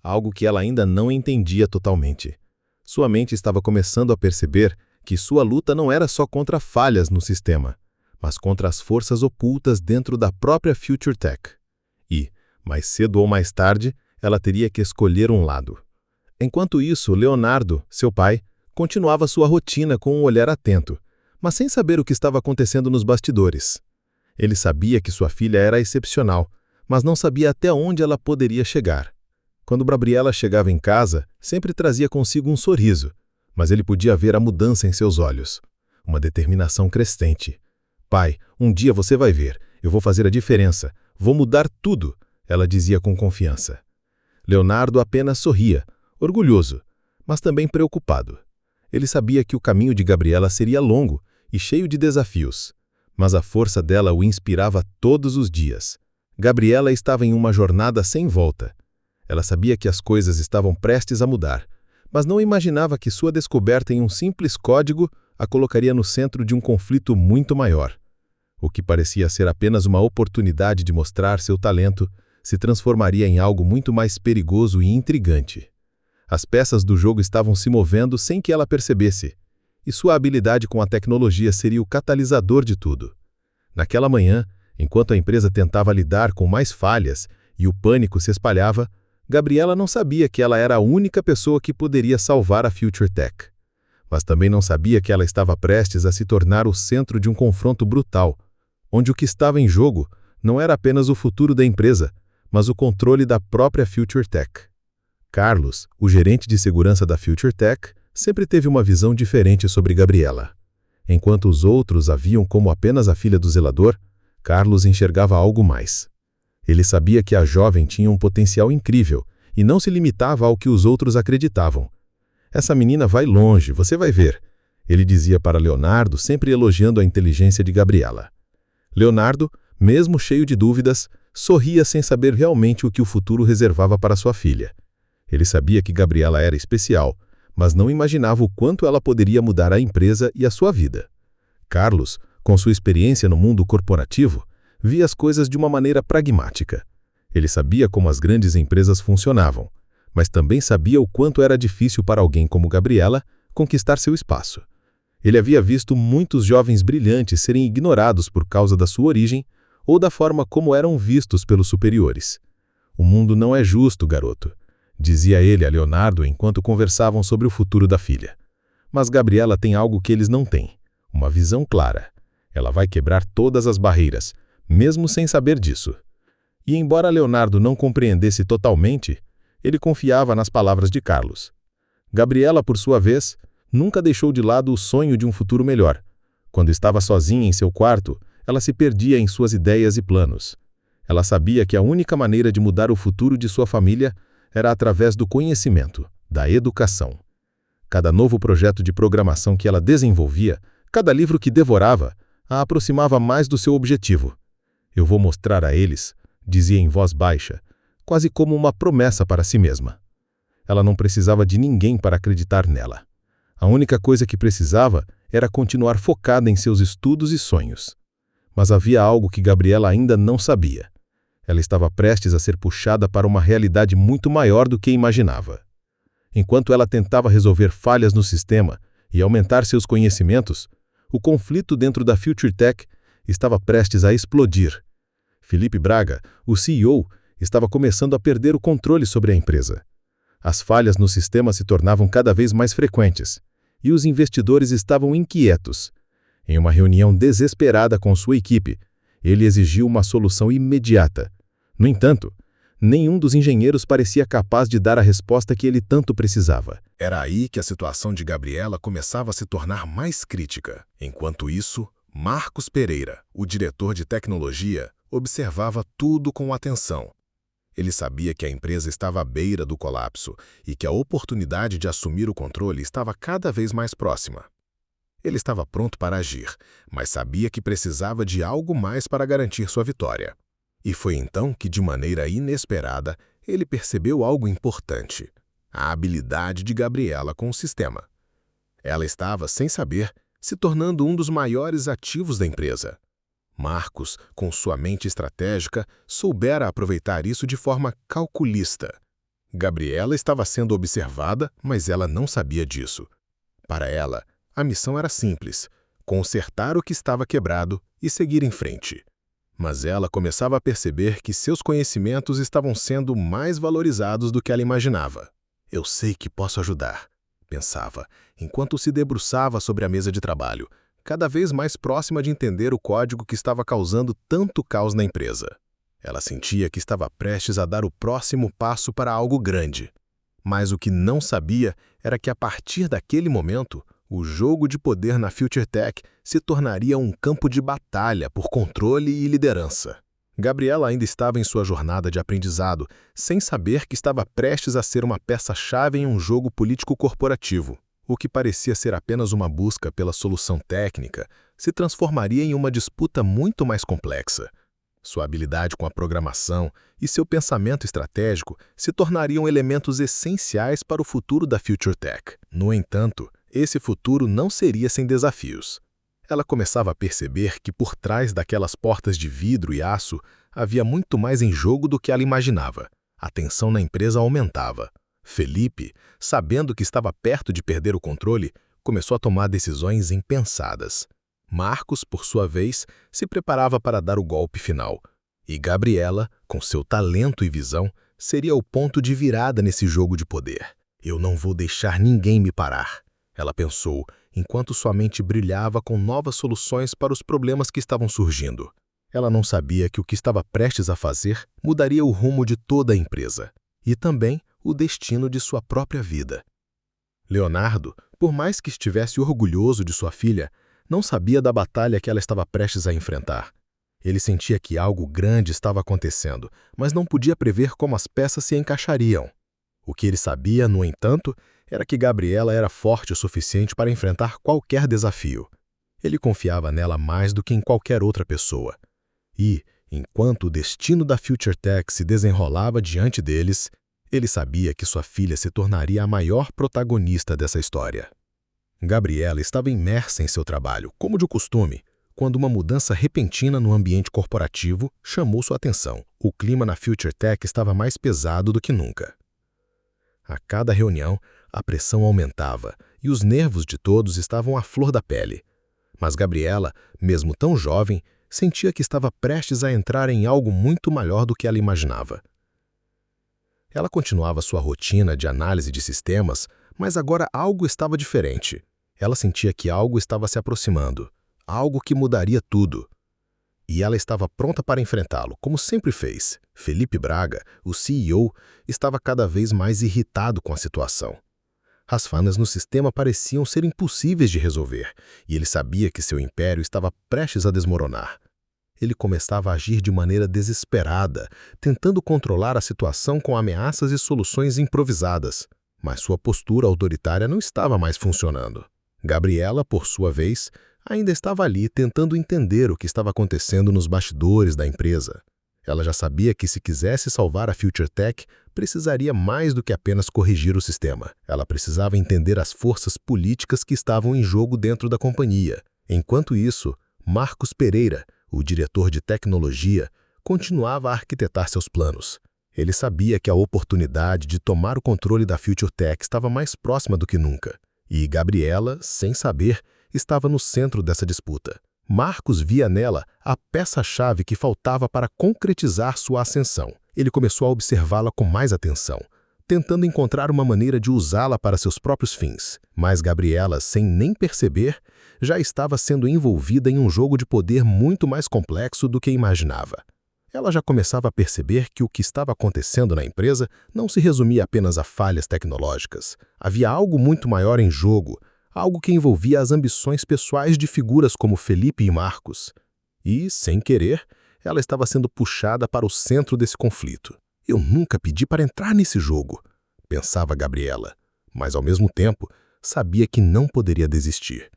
algo que ela ainda não entendia totalmente. Sua mente estava começando a perceber que sua luta não era só contra falhas no sistema, mas contra as forças ocultas dentro da própria Future Tech. E, mais cedo ou mais tarde, ela teria que escolher um lado. Enquanto isso, Leonardo, seu pai, continuava sua rotina com um olhar atento, mas sem saber o que estava acontecendo nos bastidores. Ele sabia que sua filha era excepcional, mas não sabia até onde ela poderia chegar. Quando Gabriela chegava em casa, sempre trazia consigo um sorriso, mas ele podia ver a mudança em seus olhos, uma determinação crescente. Pai, um dia você vai ver, eu vou fazer a diferença, vou mudar tudo, ela dizia com confiança. Leonardo apenas sorria, orgulhoso, mas também preocupado. Ele sabia que o caminho de Gabriela seria longo e cheio de desafios, mas a força dela o inspirava todos os dias. Gabriela estava em uma jornada sem volta. Ela sabia que as coisas estavam prestes a mudar, mas não imaginava que sua descoberta em um simples código a colocaria no centro de um conflito muito maior. O que parecia ser apenas uma oportunidade de mostrar seu talento se transformaria em algo muito mais perigoso e intrigante. As peças do jogo estavam se movendo sem que ela percebesse, e sua habilidade com a tecnologia seria o catalisador de tudo. Naquela manhã, enquanto a empresa tentava lidar com mais falhas e o pânico se espalhava, Gabriela não sabia que ela era a única pessoa que poderia salvar a Future Tech. Mas também não sabia que ela estava prestes a se tornar o centro de um confronto brutal, onde o que estava em jogo não era apenas o futuro da empresa, mas o controle da própria Future Tech. Carlos, o gerente de segurança da Future Tech, sempre teve uma visão diferente sobre Gabriela. Enquanto os outros a viam como apenas a filha do zelador, Carlos enxergava algo mais. Ele sabia que a jovem tinha um potencial incrível e não se limitava ao que os outros acreditavam. Essa menina vai longe, você vai ver, ele dizia para Leonardo, sempre elogiando a inteligência de Gabriela. Leonardo, mesmo cheio de dúvidas, sorria sem saber realmente o que o futuro reservava para sua filha. Ele sabia que Gabriela era especial, mas não imaginava o quanto ela poderia mudar a empresa e a sua vida. Carlos, com sua experiência no mundo corporativo, via as coisas de uma maneira pragmática. Ele sabia como as grandes empresas funcionavam, mas também sabia o quanto era difícil para alguém como Gabriela conquistar seu espaço. Ele havia visto muitos jovens brilhantes serem ignorados por causa da sua origem ou da forma como eram vistos pelos superiores. "O mundo não é justo, garoto", dizia ele a Leonardo enquanto conversavam sobre o futuro da filha. Mas Gabriela tem algo que eles não têm, uma visão clara. Ela vai quebrar todas as barreiras, mesmo sem saber disso. E embora Leonardo não compreendesse totalmente, ele confiava nas palavras de Carlos. Gabriela, por sua vez, nunca deixou de lado o sonho de um futuro melhor. Quando estava sozinha em seu quarto, ela se perdia em suas ideias e planos. Ela sabia que a única maneira de mudar o futuro de sua família era através do conhecimento, da educação. Cada novo projeto de programação que ela desenvolvia, cada livro que devorava, a aproximava mais do seu objetivo. "Eu vou mostrar a eles", dizia em voz baixa, quase como uma promessa para si mesma. Ela não precisava de ninguém para acreditar nela. A única coisa que precisava era continuar focada em seus estudos e sonhos. Mas havia algo que Gabriela ainda não sabia. Ela estava prestes a ser puxada para uma realidade muito maior do que imaginava. Enquanto ela tentava resolver falhas no sistema e aumentar seus conhecimentos, o conflito dentro da Future Tech estava prestes a explodir. Felipe Braga, o CEO, estava começando a perder o controle sobre a empresa. As falhas no sistema se tornavam cada vez mais frequentes, e os investidores estavam inquietos. Em uma reunião desesperada com sua equipe, ele exigiu uma solução imediata. No entanto, nenhum dos engenheiros parecia capaz de dar a resposta que ele tanto precisava. Era aí que a situação de Gabriela começava a se tornar mais crítica. Enquanto isso, Marcos Pereira, o diretor de tecnologia, observava tudo com atenção. Ele sabia que a empresa estava à beira do colapso e que a oportunidade de assumir o controle estava cada vez mais próxima. Ele estava pronto para agir, mas sabia que precisava de algo mais para garantir sua vitória. E foi então que, de maneira inesperada, ele percebeu algo importante: a habilidade de Gabriela com o sistema. Ela estava, sem saber, se tornando um dos maiores ativos da empresa. Marcos, com sua mente estratégica, soubera aproveitar isso de forma calculista. Gabriela estava sendo observada, mas ela não sabia disso. Para ela, a missão era simples: consertar o que estava quebrado e seguir em frente. Mas ela começava a perceber que seus conhecimentos estavam sendo mais valorizados do que ela imaginava. "Eu sei que posso ajudar", pensava, enquanto se debruçava sobre a mesa de trabalho, cada vez mais próxima de entender o código que estava causando tanto caos na empresa. Ela sentia que estava prestes a dar o próximo passo para algo grande. Mas o que não sabia era que, a partir daquele momento, o jogo de poder na Future Tech se tornaria um campo de batalha por controle e liderança. Gabriela ainda estava em sua jornada de aprendizado, sem saber que estava prestes a ser uma peça-chave em um jogo político corporativo. O que parecia ser apenas uma busca pela solução técnica se transformaria em uma disputa muito mais complexa. Sua habilidade com a programação e seu pensamento estratégico se tornariam elementos essenciais para o futuro da Future Tech. No entanto, esse futuro não seria sem desafios. Ela começava a perceber que por trás daquelas portas de vidro e aço havia muito mais em jogo do que ela imaginava. A tensão na empresa aumentava. Felipe, sabendo que estava perto de perder o controle, começou a tomar decisões impensadas. Marcos, por sua vez, se preparava para dar o golpe final. E Gabriela, com seu talento e visão, seria o ponto de virada nesse jogo de poder. Eu não vou deixar ninguém me parar, ela pensou, enquanto sua mente brilhava com novas soluções para os problemas que estavam surgindo. Ela não sabia que o que estava prestes a fazer mudaria o rumo de toda a empresa, e também o destino de sua própria vida. Leonardo, por mais que estivesse orgulhoso de sua filha, não sabia da batalha que ela estava prestes a enfrentar. Ele sentia que algo grande estava acontecendo, mas não podia prever como as peças se encaixariam. O que ele sabia, no entanto, era que Gabriela era forte o suficiente para enfrentar qualquer desafio. Ele confiava nela mais do que em qualquer outra pessoa. E, enquanto o destino da FutureTech se desenrolava diante deles, ele sabia que sua filha se tornaria a maior protagonista dessa história. Gabriela estava imersa em seu trabalho, como de costume, quando uma mudança repentina no ambiente corporativo chamou sua atenção. O clima na FutureTech estava mais pesado do que nunca. A cada reunião, a pressão aumentava e os nervos de todos estavam à flor da pele. Mas Gabriela, mesmo tão jovem, sentia que estava prestes a entrar em algo muito maior do que ela imaginava. Ela continuava sua rotina de análise de sistemas, mas agora algo estava diferente. Ela sentia que algo estava se aproximando, algo que mudaria tudo. E ela estava pronta para enfrentá-lo, como sempre fez. Felipe Braga, o CEO, estava cada vez mais irritado com a situação. As falhas no sistema pareciam ser impossíveis de resolver, e ele sabia que seu império estava prestes a desmoronar. Ele começava a agir de maneira desesperada, tentando controlar a situação com ameaças e soluções improvisadas. Mas sua postura autoritária não estava mais funcionando. Gabriela, por sua vez, ainda estava ali tentando entender o que estava acontecendo nos bastidores da empresa. Ela já sabia que se quisesse salvar a FutureTech, precisaria mais do que apenas corrigir o sistema. Ela precisava entender as forças políticas que estavam em jogo dentro da companhia. Enquanto isso, Marcos Pereira, o diretor de tecnologia, continuava a arquitetar seus planos. Ele sabia que a oportunidade de tomar o controle da FutureTech estava mais próxima do que nunca. E Gabriela, sem saber, estava no centro dessa disputa. Marcos via nela a peça-chave que faltava para concretizar sua ascensão. Ele começou a observá-la com mais atenção, tentando encontrar uma maneira de usá-la para seus próprios fins. Mas Gabriela, sem nem perceber, já estava sendo envolvida em um jogo de poder muito mais complexo do que imaginava. Ela já começava a perceber que o que estava acontecendo na empresa não se resumia apenas a falhas tecnológicas. Havia algo muito maior em jogo, algo que envolvia as ambições pessoais de figuras como Felipe e Marcos. E, sem querer, ela estava sendo puxada para o centro desse conflito. Eu nunca pedi para entrar nesse jogo, pensava Gabriela, mas ao mesmo tempo sabia que não poderia desistir.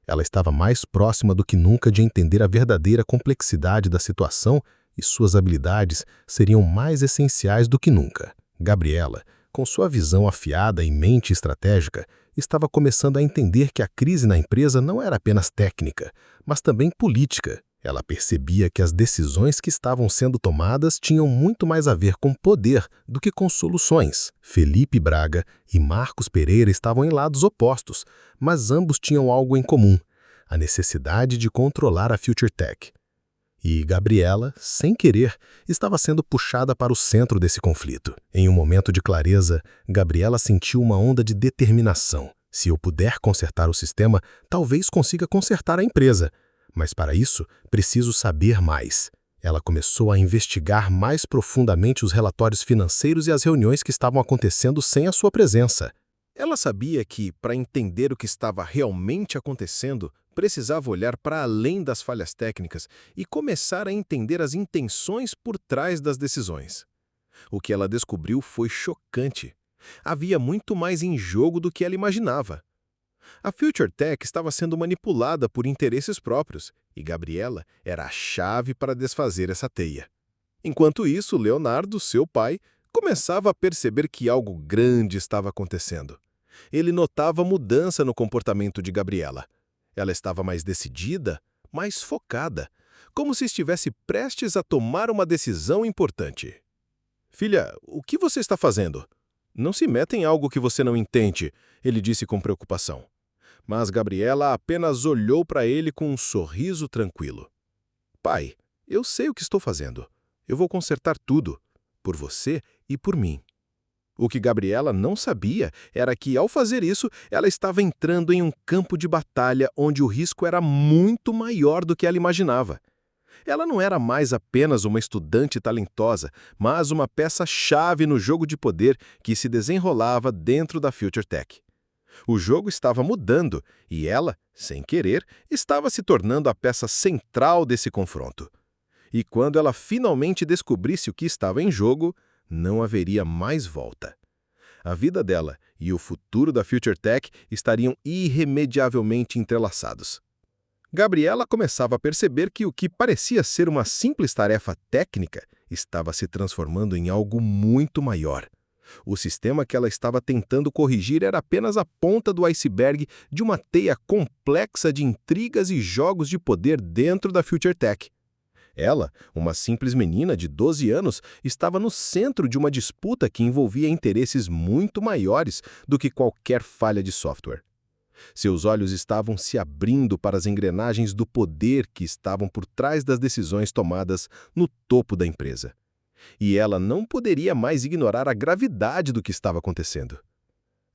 Ela estava mais próxima do que nunca de entender a verdadeira complexidade da situação e suas habilidades seriam mais essenciais do que nunca. Gabriela, com sua visão afiada e mente estratégica, estava começando a entender que a crise na empresa não era apenas técnica, mas também política. Ela percebia que as decisões que estavam sendo tomadas tinham muito mais a ver com poder do que com soluções. Felipe Braga e Marcos Pereira estavam em lados opostos, mas ambos tinham algo em comum: a necessidade de controlar a FutureTech. E Gabriela, sem querer, estava sendo puxada para o centro desse conflito. Em um momento de clareza, Gabriela sentiu uma onda de determinação. Se eu puder consertar o sistema, talvez consiga consertar a empresa. Mas para isso, preciso saber mais. Ela começou a investigar mais profundamente os relatórios financeiros e as reuniões que estavam acontecendo sem a sua presença. Ela sabia que, para entender o que estava realmente acontecendo, precisava olhar para além das falhas técnicas e começar a entender as intenções por trás das decisões. O que ela descobriu foi chocante. Havia muito mais em jogo do que ela imaginava. A FutureTech estava sendo manipulada por interesses próprios, e Gabriela era a chave para desfazer essa teia. Enquanto isso, Leonardo, seu pai, começava a perceber que algo grande estava acontecendo. Ele notava mudança no comportamento de Gabriela. Ela estava mais decidida, mais focada, como se estivesse prestes a tomar uma decisão importante. "Filha, o que você está fazendo? Não se meta em algo que você não entende", ele disse com preocupação. Mas Gabriela apenas olhou para ele com um sorriso tranquilo. "Pai, eu sei o que estou fazendo. Eu vou consertar tudo, por você e por mim. O que Gabriela não sabia era que, ao fazer isso, ela estava entrando em um campo de batalha onde o risco era muito maior do que ela imaginava. Ela não era mais apenas uma estudante talentosa, mas uma peça-chave no jogo de poder que se desenrolava dentro da Future Tech. O jogo estava mudando e ela, sem querer, estava se tornando a peça central desse confronto. E quando ela finalmente descobrisse o que estava em jogo, não haveria mais volta. A vida dela e o futuro da Future Tech estariam irremediavelmente entrelaçados. Gabriela começava a perceber que o que parecia ser uma simples tarefa técnica estava se transformando em algo muito maior. O sistema que ela estava tentando corrigir era apenas a ponta do iceberg de uma teia complexa de intrigas e jogos de poder dentro da Future Tech. Ela, uma simples menina de 12 anos, estava no centro de uma disputa que envolvia interesses muito maiores do que qualquer falha de software. Seus olhos estavam se abrindo para as engrenagens do poder que estavam por trás das decisões tomadas no topo da empresa. E ela não poderia mais ignorar a gravidade do que estava acontecendo.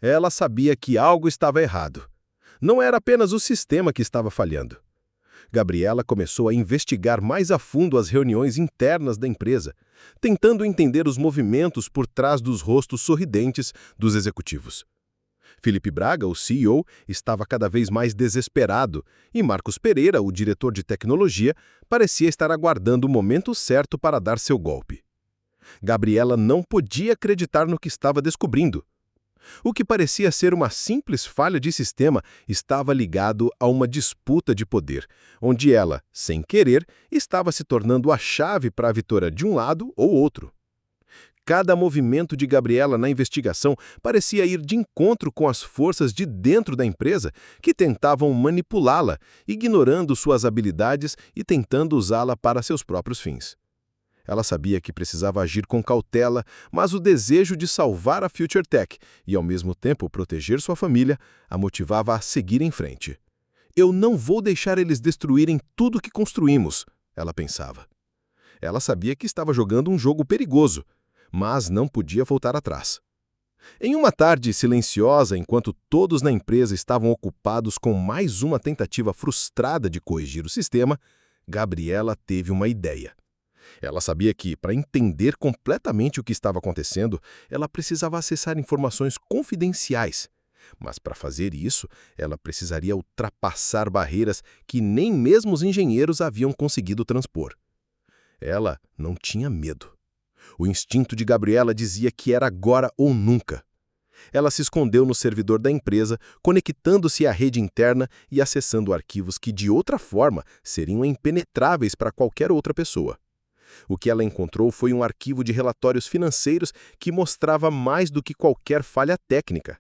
Ela sabia que algo estava errado. Não era apenas o sistema que estava falhando. Gabriela começou a investigar mais a fundo as reuniões internas da empresa, tentando entender os movimentos por trás dos rostos sorridentes dos executivos. Felipe Braga, o CEO, estava cada vez mais desesperado e Marcos Pereira, o diretor de tecnologia, parecia estar aguardando o momento certo para dar seu golpe. Gabriela não podia acreditar no que estava descobrindo. O que parecia ser uma simples falha de sistema estava ligado a uma disputa de poder, onde ela, sem querer, estava se tornando a chave para a vitória de um lado ou outro. Cada movimento de Gabriela na investigação parecia ir de encontro com as forças de dentro da empresa que tentavam manipulá-la, ignorando suas habilidades e tentando usá-la para seus próprios fins. Ela sabia que precisava agir com cautela, mas o desejo de salvar a Future Tech e, ao mesmo tempo, proteger sua família, a motivava a seguir em frente. Eu não vou deixar eles destruírem tudo que construímos, ela pensava. Ela sabia que estava jogando um jogo perigoso, mas não podia voltar atrás. Em uma tarde silenciosa, enquanto todos na empresa estavam ocupados com mais uma tentativa frustrada de corrigir o sistema, Gabriela teve uma ideia. Ela sabia que, para entender completamente o que estava acontecendo, ela precisava acessar informações confidenciais. Mas, para fazer isso, ela precisaria ultrapassar barreiras que nem mesmo os engenheiros haviam conseguido transpor. Ela não tinha medo. O instinto de Gabriela dizia que era agora ou nunca. Ela se escondeu no servidor da empresa, conectando-se à rede interna e acessando arquivos que, de outra forma, seriam impenetráveis para qualquer outra pessoa. O que ela encontrou foi um arquivo de relatórios financeiros que mostrava mais do que qualquer falha técnica.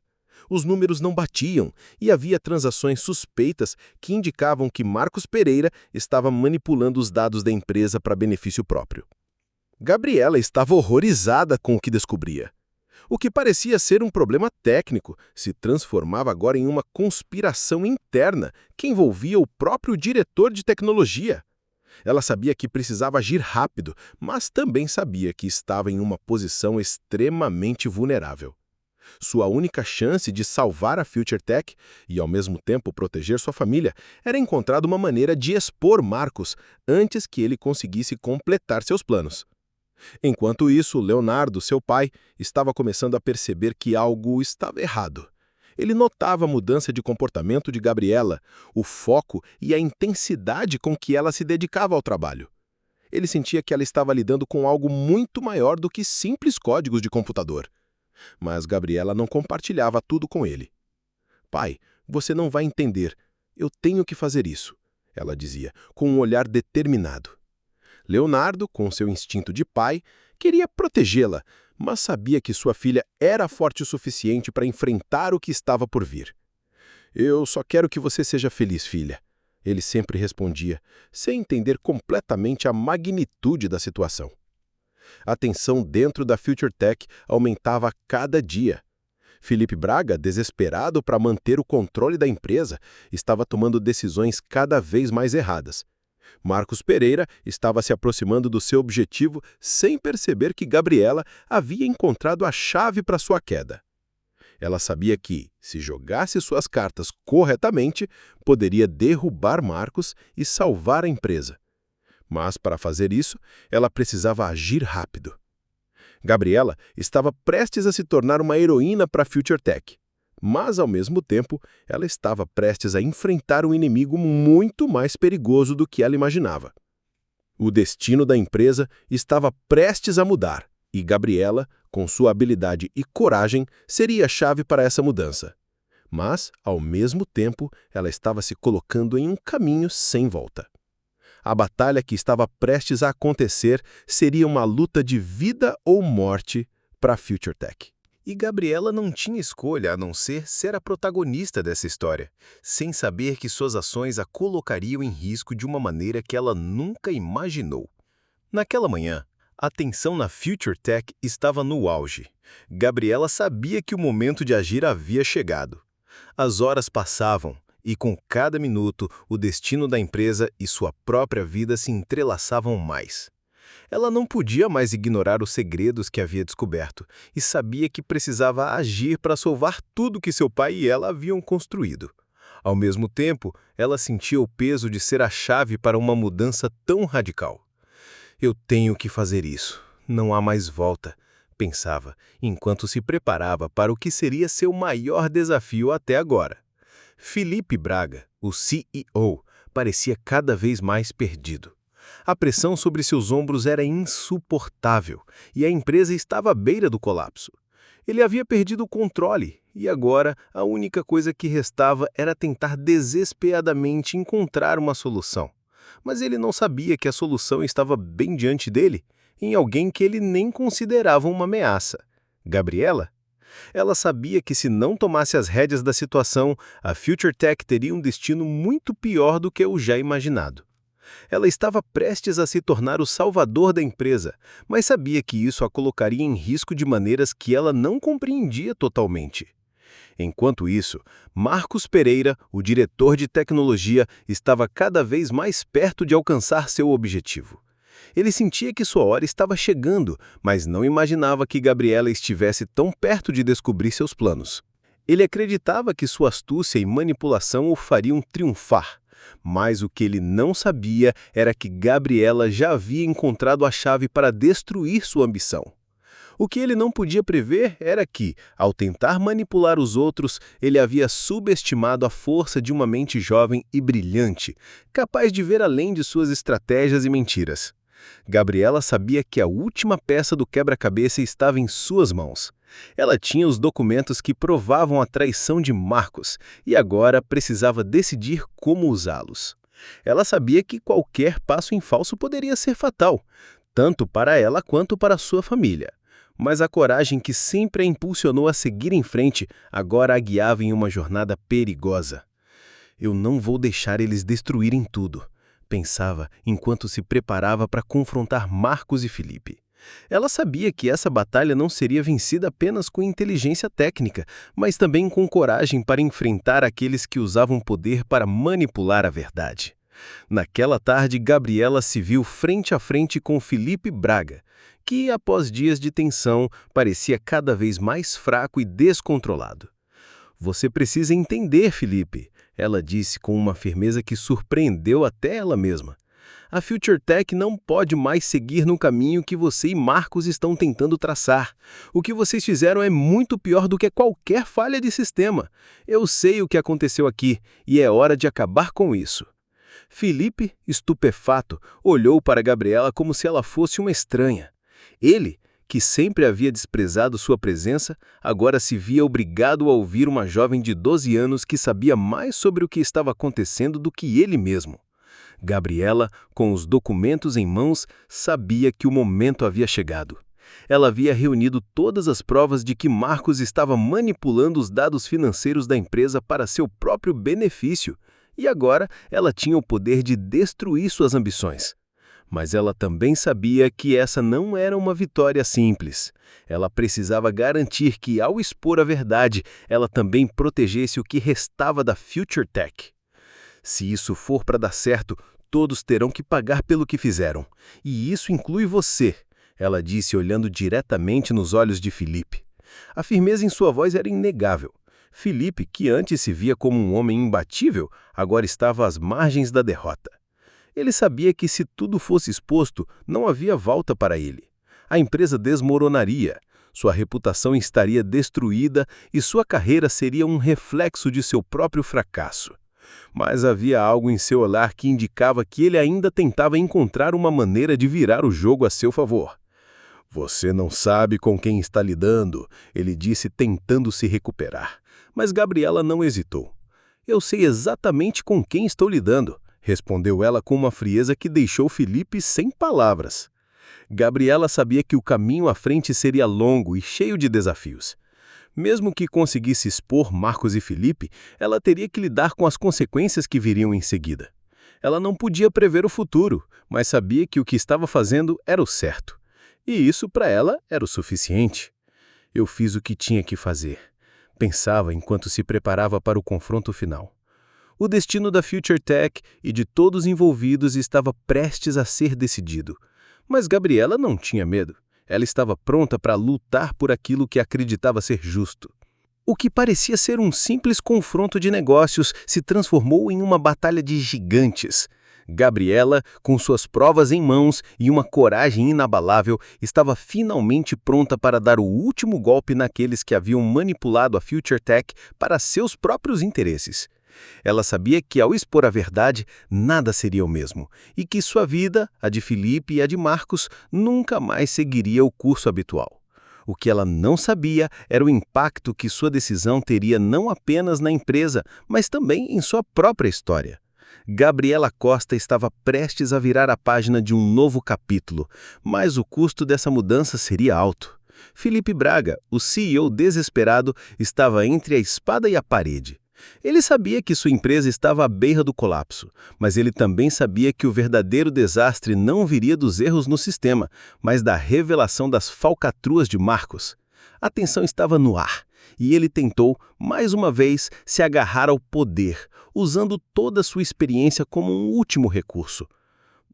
Os números não batiam e havia transações suspeitas que indicavam que Marcos Pereira estava manipulando os dados da empresa para benefício próprio. Gabriela estava horrorizada com o que descobria. O que parecia ser um problema técnico se transformava agora em uma conspiração interna que envolvia o próprio diretor de tecnologia. Ela sabia que precisava agir rápido, mas também sabia que estava em uma posição extremamente vulnerável. Sua única chance de salvar a Future Tech e, ao mesmo tempo, proteger sua família era encontrar uma maneira de expor Marcos antes que ele conseguisse completar seus planos. Enquanto isso, Leonardo, seu pai, estava começando a perceber que algo estava errado. Ele notava a mudança de comportamento de Gabriela, o foco e a intensidade com que ela se dedicava ao trabalho. Ele sentia que ela estava lidando com algo muito maior do que simples códigos de computador. Mas Gabriela não compartilhava tudo com ele. "Pai, você não vai entender. Eu tenho que fazer isso", ela dizia, com um olhar determinado. Leonardo, com seu instinto de pai, queria protegê-la, mas sabia que sua filha era forte o suficiente para enfrentar o que estava por vir. "Eu só quero que você seja feliz, filha", ele sempre respondia, sem entender completamente a magnitude da situação. A tensão dentro da Future Tech aumentava a cada dia. Felipe Braga, desesperado para manter o controle da empresa, estava tomando decisões cada vez mais erradas. Marcos Pereira estava se aproximando do seu objetivo sem perceber que Gabriela havia encontrado a chave para sua queda. Ela sabia que, se jogasse suas cartas corretamente, poderia derrubar Marcos e salvar a empresa. Mas, para fazer isso, ela precisava agir rápido. Gabriela estava prestes a se tornar uma heroína para a FutureTech, mas, ao mesmo tempo, ela estava prestes a enfrentar um inimigo muito mais perigoso do que ela imaginava. O destino da empresa estava prestes a mudar, e Gabriela, com sua habilidade e coragem, seria a chave para essa mudança. Mas, ao mesmo tempo, ela estava se colocando em um caminho sem volta. A batalha que estava prestes a acontecer seria uma luta de vida ou morte para a FutureTech. E Gabriela não tinha escolha a não ser a protagonista dessa história, sem saber que suas ações a colocariam em risco de uma maneira que ela nunca imaginou. Naquela manhã, a tensão na FutureTech estava no auge. Gabriela sabia que o momento de agir havia chegado. As horas passavam, e com cada minuto, o destino da empresa e sua própria vida se entrelaçavam mais. Ela não podia mais ignorar os segredos que havia descoberto e sabia que precisava agir para salvar tudo que seu pai e ela haviam construído. Ao mesmo tempo, ela sentia o peso de ser a chave para uma mudança tão radical. Eu tenho que fazer isso. Não há mais volta, pensava, enquanto se preparava para o que seria seu maior desafio até agora. Felipe Braga, o CEO, parecia cada vez mais perdido. A pressão sobre seus ombros era insuportável e a empresa estava à beira do colapso. Ele havia perdido o controle e agora a única coisa que restava era tentar desesperadamente encontrar uma solução. Mas ele não sabia que a solução estava bem diante dele, em alguém que ele nem considerava uma ameaça. Gabriela? Ela sabia que se não tomasse as rédeas da situação, a FutureTech teria um destino muito pior do que o já imaginado. Ela estava prestes a se tornar o salvador da empresa, mas sabia que isso a colocaria em risco de maneiras que ela não compreendia totalmente. Enquanto isso, Marcos Pereira, o diretor de tecnologia, estava cada vez mais perto de alcançar seu objetivo. Ele sentia que sua hora estava chegando, mas não imaginava que Gabriela estivesse tão perto de descobrir seus planos. Ele acreditava que sua astúcia e manipulação o fariam triunfar, mas o que ele não sabia era que Gabriela já havia encontrado a chave para destruir sua ambição. O que ele não podia prever era que, ao tentar manipular os outros, ele havia subestimado a força de uma mente jovem e brilhante, capaz de ver além de suas estratégias e mentiras. Gabriela sabia que a última peça do quebra-cabeça estava em suas mãos. Ela tinha os documentos que provavam a traição de Marcos e agora precisava decidir como usá-los. Ela sabia que qualquer passo em falso poderia ser fatal, tanto para ela quanto para sua família. Mas a coragem que sempre a impulsionou a seguir em frente agora a guiava em uma jornada perigosa. Eu não vou deixar eles destruírem tudo, pensava enquanto se preparava para confrontar Marcos e Felipe. Ela sabia que essa batalha não seria vencida apenas com inteligência técnica, mas também com coragem para enfrentar aqueles que usavam poder para manipular a verdade. Naquela tarde, Gabriela se viu frente a frente com Felipe Braga, que, após dias de tensão, parecia cada vez mais fraco e descontrolado. Você precisa entender, Felipe, ela disse com uma firmeza que surpreendeu até ela mesma. A FutureTech não pode mais seguir no caminho que você e Marcos estão tentando traçar. O que vocês fizeram é muito pior do que qualquer falha de sistema. Eu sei o que aconteceu aqui e é hora de acabar com isso. Felipe, estupefato, olhou para Gabriela como se ela fosse uma estranha. Ele, que sempre havia desprezado sua presença, agora se via obrigado a ouvir uma jovem de 12 anos que sabia mais sobre o que estava acontecendo do que ele mesmo. Gabriela, com os documentos em mãos, sabia que o momento havia chegado. Ela havia reunido todas as provas de que Marcos estava manipulando os dados financeiros da empresa para seu próprio benefício, e agora ela tinha o poder de destruir suas ambições. Mas ela também sabia que essa não era uma vitória simples. Ela precisava garantir que, ao expor a verdade, ela também protegesse o que restava da FutureTech. Se isso for para dar certo, todos terão que pagar pelo que fizeram. E isso inclui você, ela disse olhando diretamente nos olhos de Felipe. A firmeza em sua voz era inegável. Felipe, que antes se via como um homem imbatível, agora estava às margens da derrota. Ele sabia que se tudo fosse exposto, não havia volta para ele. A empresa desmoronaria, sua reputação estaria destruída e sua carreira seria um reflexo de seu próprio fracasso. Mas havia algo em seu olhar que indicava que ele ainda tentava encontrar uma maneira de virar o jogo a seu favor. Você não sabe com quem está lidando, ele disse tentando se recuperar. Mas Gabriela não hesitou. Eu sei exatamente com quem estou lidando, respondeu ela com uma frieza que deixou Felipe sem palavras. Gabriela sabia que o caminho à frente seria longo e cheio de desafios. Mesmo que conseguisse expor Marcos e Felipe, ela teria que lidar com as consequências que viriam em seguida. Ela não podia prever o futuro, mas sabia que o que estava fazendo era o certo. E isso, para ela, era o suficiente. Eu fiz o que tinha que fazer. Pensava enquanto se preparava para o confronto final. O destino da Future Tech e de todos envolvidos estava prestes a ser decidido. Mas Gabriela não tinha medo. Ela estava pronta para lutar por aquilo que acreditava ser justo. O que parecia ser um simples confronto de negócios se transformou em uma batalha de gigantes. Gabriela, com suas provas em mãos e uma coragem inabalável, estava finalmente pronta para dar o último golpe naqueles que haviam manipulado a Future Tech para seus próprios interesses. Ela sabia que, ao expor a verdade, nada seria o mesmo, e que sua vida, a de Felipe e a de Marcos, nunca mais seguiria o curso habitual. O que ela não sabia era o impacto que sua decisão teria não apenas na empresa, mas também em sua própria história. Gabriela Costa estava prestes a virar a página de um novo capítulo, mas o custo dessa mudança seria alto. Felipe Braga, o CEO desesperado, estava entre a espada e a parede. Ele sabia que sua empresa estava à beira do colapso, mas ele também sabia que o verdadeiro desastre não viria dos erros no sistema, mas da revelação das falcatruas de Marcos. A tensão estava no ar, e ele tentou, mais uma vez, se agarrar ao poder, usando toda a sua experiência como um último recurso.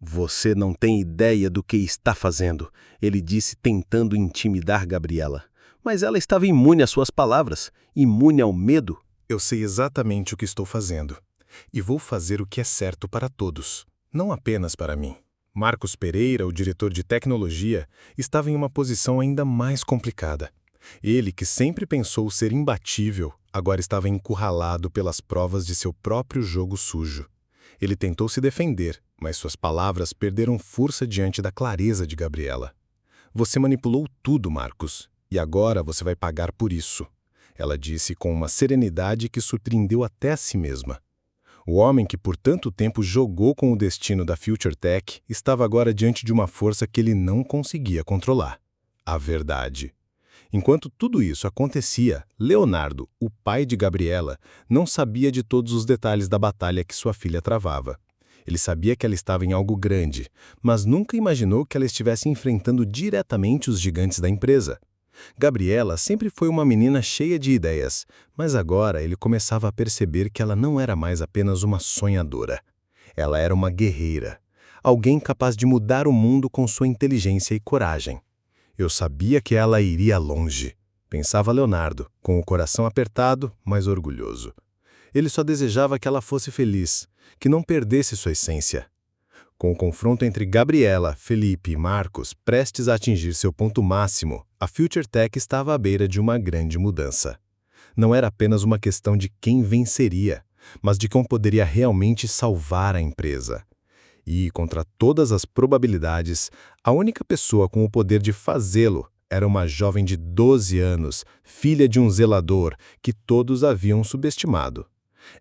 Você não tem ideia do que está fazendo, ele disse tentando intimidar Gabriela. Mas ela estava imune às suas palavras, imune ao medo. Eu sei exatamente o que estou fazendo. E vou fazer o que é certo para todos, não apenas para mim. Marcos Pereira, o diretor de tecnologia, estava em uma posição ainda mais complicada. Ele, que sempre pensou ser imbatível, agora estava encurralado pelas provas de seu próprio jogo sujo. Ele tentou se defender, mas suas palavras perderam força diante da clareza de Gabriela. Você manipulou tudo, Marcos, e agora você vai pagar por isso. Ela disse com uma serenidade que surpreendeu até a si mesma. O homem que por tanto tempo jogou com o destino da Future Tech estava agora diante de uma força que ele não conseguia controlar. A verdade. Enquanto tudo isso acontecia, Leonardo, o pai de Gabriela, não sabia de todos os detalhes da batalha que sua filha travava. Ele sabia que ela estava em algo grande, mas nunca imaginou que ela estivesse enfrentando diretamente os gigantes da empresa. Gabriela sempre foi uma menina cheia de ideias, mas agora ele começava a perceber que ela não era mais apenas uma sonhadora. Ela era uma guerreira, alguém capaz de mudar o mundo com sua inteligência e coragem. Eu sabia que ela iria longe, pensava Leonardo, com o coração apertado, mas orgulhoso. Ele só desejava que ela fosse feliz, que não perdesse sua essência. Com o confronto entre Gabriela, Felipe e Marcos prestes a atingir seu ponto máximo, a Future Tech estava à beira de uma grande mudança. Não era apenas uma questão de quem venceria, mas de quem poderia realmente salvar a empresa. E, contra todas as probabilidades, a única pessoa com o poder de fazê-lo era uma jovem de 12 anos, filha de um zelador, que todos haviam subestimado.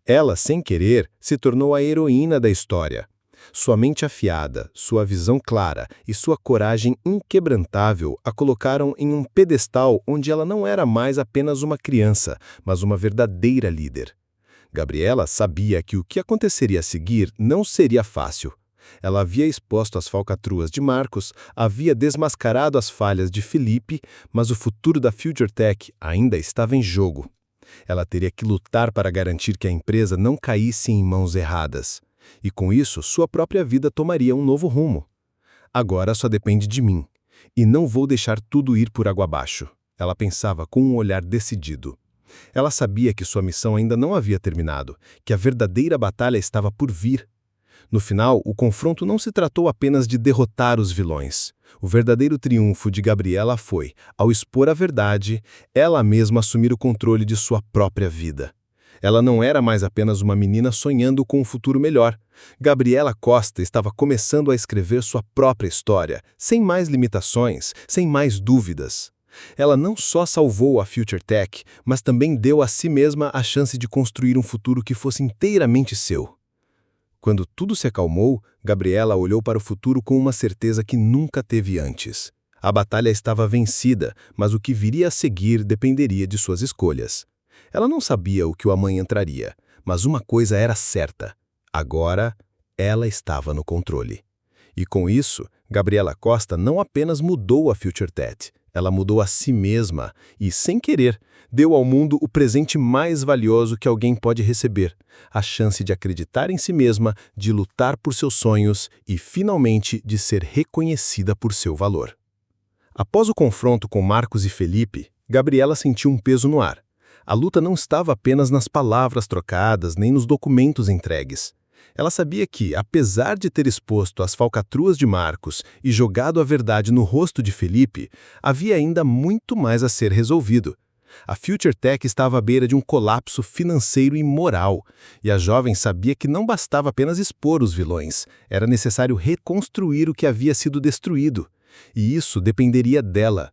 Ela, sem querer, se tornou a heroína da história. Sua mente afiada, sua visão clara e sua coragem inquebrantável a colocaram em um pedestal onde ela não era mais apenas uma criança, mas uma verdadeira líder. Gabriela sabia que o que aconteceria a seguir não seria fácil. Ela havia exposto as falcatruas de Marcos, havia desmascarado as falhas de Felipe, mas o futuro da Future Tech ainda estava em jogo. Ela teria que lutar para garantir que a empresa não caísse em mãos erradas. E com isso, sua própria vida tomaria um novo rumo. Agora só depende de mim. E não vou deixar tudo ir por água abaixo. Ela pensava com um olhar decidido. Ela sabia que sua missão ainda não havia terminado, que a verdadeira batalha estava por vir. No final, o confronto não se tratou apenas de derrotar os vilões. O verdadeiro triunfo de Gabriela foi, ao expor a verdade, ela mesma assumir o controle de sua própria vida. Ela não era mais apenas uma menina sonhando com um futuro melhor. Gabriela Costa estava começando a escrever sua própria história, sem mais limitações, sem mais dúvidas. Ela não só salvou a Future Tech, mas também deu a si mesma a chance de construir um futuro que fosse inteiramente seu. Quando tudo se acalmou, Gabriela olhou para o futuro com uma certeza que nunca teve antes. A batalha estava vencida, mas o que viria a seguir dependeria de suas escolhas. Ela não sabia o que o amanhã traria, mas uma coisa era certa. Agora, ela estava no controle. E com isso, Gabriela Costa não apenas mudou a Future Tech, ela mudou a si mesma e, sem querer, deu ao mundo o presente mais valioso que alguém pode receber, a chance de acreditar em si mesma, de lutar por seus sonhos e, finalmente, de ser reconhecida por seu valor. Após o confronto com Marcos e Felipe, Gabriela sentiu um peso no ar. A luta não estava apenas nas palavras trocadas nem nos documentos entregues. Ela sabia que, apesar de ter exposto as falcatruas de Marcos e jogado a verdade no rosto de Felipe, havia ainda muito mais a ser resolvido. A Future Tech estava à beira de um colapso financeiro e moral, e a jovem sabia que não bastava apenas expor os vilões, era necessário reconstruir o que havia sido destruído. E isso dependeria dela.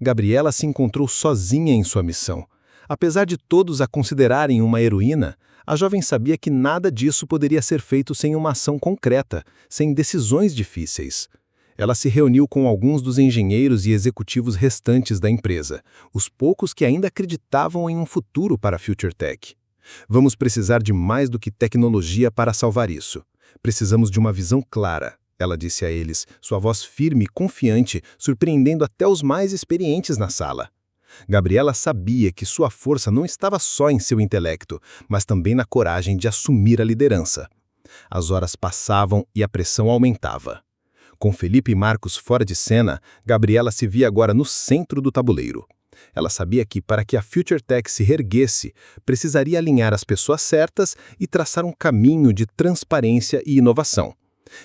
Gabriela se encontrou sozinha em sua missão. Apesar de todos a considerarem uma heroína, a jovem sabia que nada disso poderia ser feito sem uma ação concreta, sem decisões difíceis. Ela se reuniu com alguns dos engenheiros e executivos restantes da empresa, os poucos que ainda acreditavam em um futuro para a Future Tech. Vamos precisar de mais do que tecnologia para salvar isso. Precisamos de uma visão clara, ela disse a eles, sua voz firme e confiante, surpreendendo até os mais experientes na sala. Gabriela sabia que sua força não estava só em seu intelecto, mas também na coragem de assumir a liderança. As horas passavam e a pressão aumentava. Com Felipe e Marcos fora de cena, Gabriela se via agora no centro do tabuleiro. Ela sabia que, para que a Future Tech se reerguesse, precisaria alinhar as pessoas certas e traçar um caminho de transparência e inovação.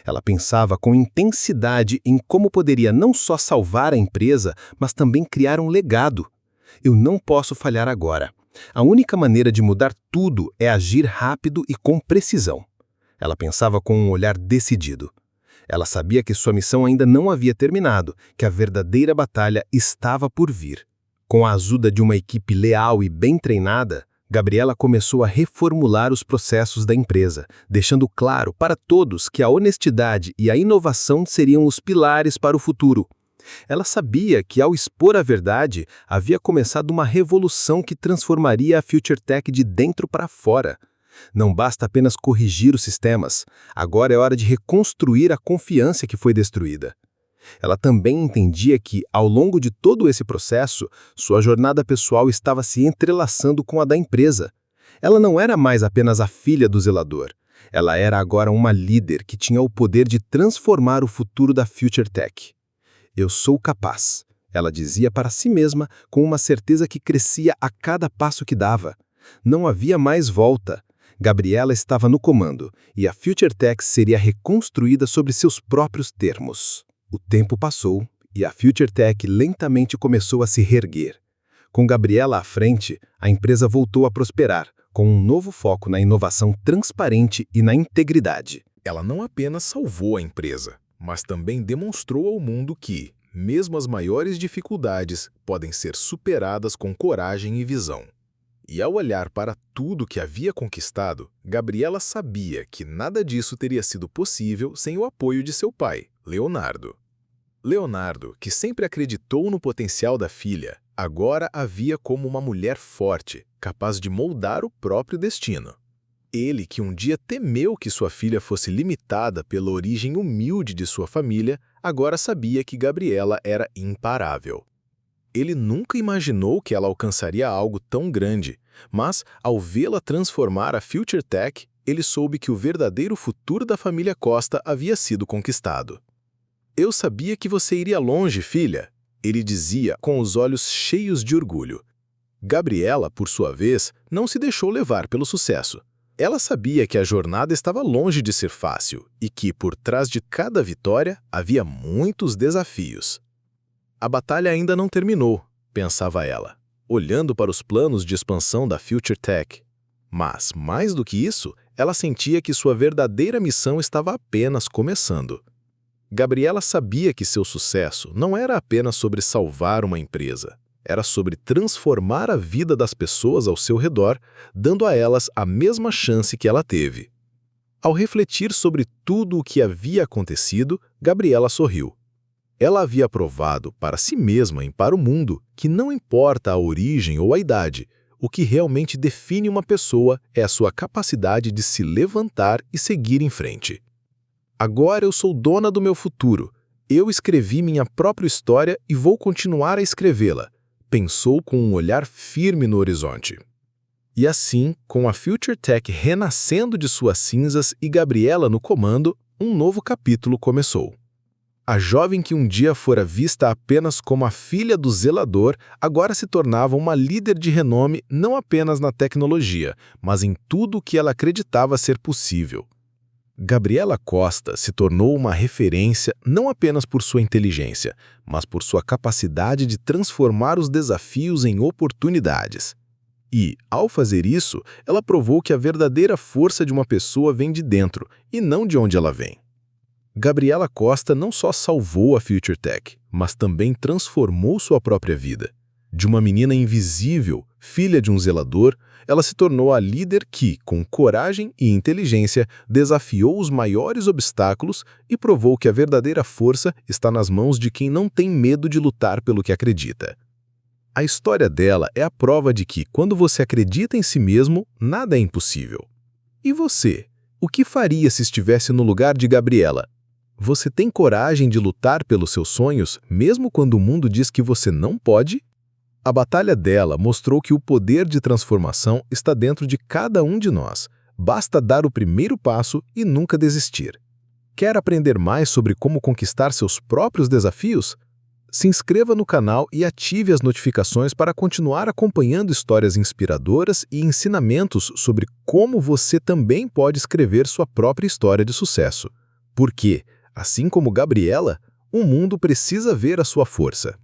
Ela pensava com intensidade em como poderia não só salvar a empresa, mas também criar um legado. Eu não posso falhar agora. A única maneira de mudar tudo é agir rápido e com precisão. Ela pensava com um olhar decidido. Ela sabia que sua missão ainda não havia terminado, que a verdadeira batalha estava por vir. Com a ajuda de uma equipe leal e bem treinada, Gabriela começou a reformular os processos da empresa, deixando claro para todos que a honestidade e a inovação seriam os pilares para o futuro. Ela sabia que, ao expor a verdade, havia começado uma revolução que transformaria a Future Tech de dentro para fora. Não basta apenas corrigir os sistemas, agora é hora de reconstruir a confiança que foi destruída. Ela também entendia que, ao longo de todo esse processo, sua jornada pessoal estava se entrelaçando com a da empresa. Ela não era mais apenas a filha do zelador. Ela era agora uma líder que tinha o poder de transformar o futuro da Future Tech. Eu sou capaz, ela dizia para si mesma com uma certeza que crescia a cada passo que dava. Não havia mais volta. Gabriela estava no comando e a Future Tech seria reconstruída sobre seus próprios termos. O tempo passou e a Future Tech lentamente começou a se reerguer. Com Gabriela à frente, a empresa voltou a prosperar, com um novo foco na inovação transparente e na integridade. Ela não apenas salvou a empresa, mas também demonstrou ao mundo que, mesmo as maiores dificuldades, podem ser superadas com coragem e visão. E ao olhar para tudo que havia conquistado, Gabriela sabia que nada disso teria sido possível sem o apoio de seu pai, Leonardo. Leonardo, que sempre acreditou no potencial da filha, agora a via como uma mulher forte, capaz de moldar o próprio destino. Ele, que um dia temeu que sua filha fosse limitada pela origem humilde de sua família, agora sabia que Gabriela era imparável. Ele nunca imaginou que ela alcançaria algo tão grande, mas, ao vê-la transformar a Future Tech, ele soube que o verdadeiro futuro da família Costa havia sido conquistado. "Eu sabia que você iria longe, filha", ele dizia com os olhos cheios de orgulho. Gabriela, por sua vez, não se deixou levar pelo sucesso. Ela sabia que a jornada estava longe de ser fácil e que, por trás de cada vitória, havia muitos desafios. A batalha ainda não terminou, pensava ela, olhando para os planos de expansão da Future Tech. Mas, mais do que isso, ela sentia que sua verdadeira missão estava apenas começando. Gabriela sabia que seu sucesso não era apenas sobre salvar uma empresa. Era sobre transformar a vida das pessoas ao seu redor, dando a elas a mesma chance que ela teve. Ao refletir sobre tudo o que havia acontecido, Gabriela sorriu. Ela havia provado para si mesma e para o mundo que não importa a origem ou a idade, o que realmente define uma pessoa é a sua capacidade de se levantar e seguir em frente. "Agora eu sou dona do meu futuro. Eu escrevi minha própria história e vou continuar a escrevê-la", pensou com um olhar firme no horizonte. E assim, com a Future Tech renascendo de suas cinzas e Gabriela no comando, um novo capítulo começou. A jovem que um dia fora vista apenas como a filha do zelador, agora se tornava uma líder de renome não apenas na tecnologia, mas em tudo o que ela acreditava ser possível. Gabriela Costa se tornou uma referência não apenas por sua inteligência, mas por sua capacidade de transformar os desafios em oportunidades. E, ao fazer isso, ela provou que a verdadeira força de uma pessoa vem de dentro e não de onde ela vem. Gabriela Costa não só salvou a Future Tech, mas também transformou sua própria vida. De uma menina invisível, filha de um zelador, ela se tornou a líder que, com coragem e inteligência, desafiou os maiores obstáculos e provou que a verdadeira força está nas mãos de quem não tem medo de lutar pelo que acredita. A história dela é a prova de que, quando você acredita em si mesmo, nada é impossível. E você? O que faria se estivesse no lugar de Gabriela? Você tem coragem de lutar pelos seus sonhos, mesmo quando o mundo diz que você não pode? A batalha dela mostrou que o poder de transformação está dentro de cada um de nós. Basta dar o primeiro passo e nunca desistir. Quer aprender mais sobre como conquistar seus próprios desafios? Se inscreva no canal e ative as notificações para continuar acompanhando histórias inspiradoras e ensinamentos sobre como você também pode escrever sua própria história de sucesso. Porque, assim como Gabriela, o mundo precisa ver a sua força.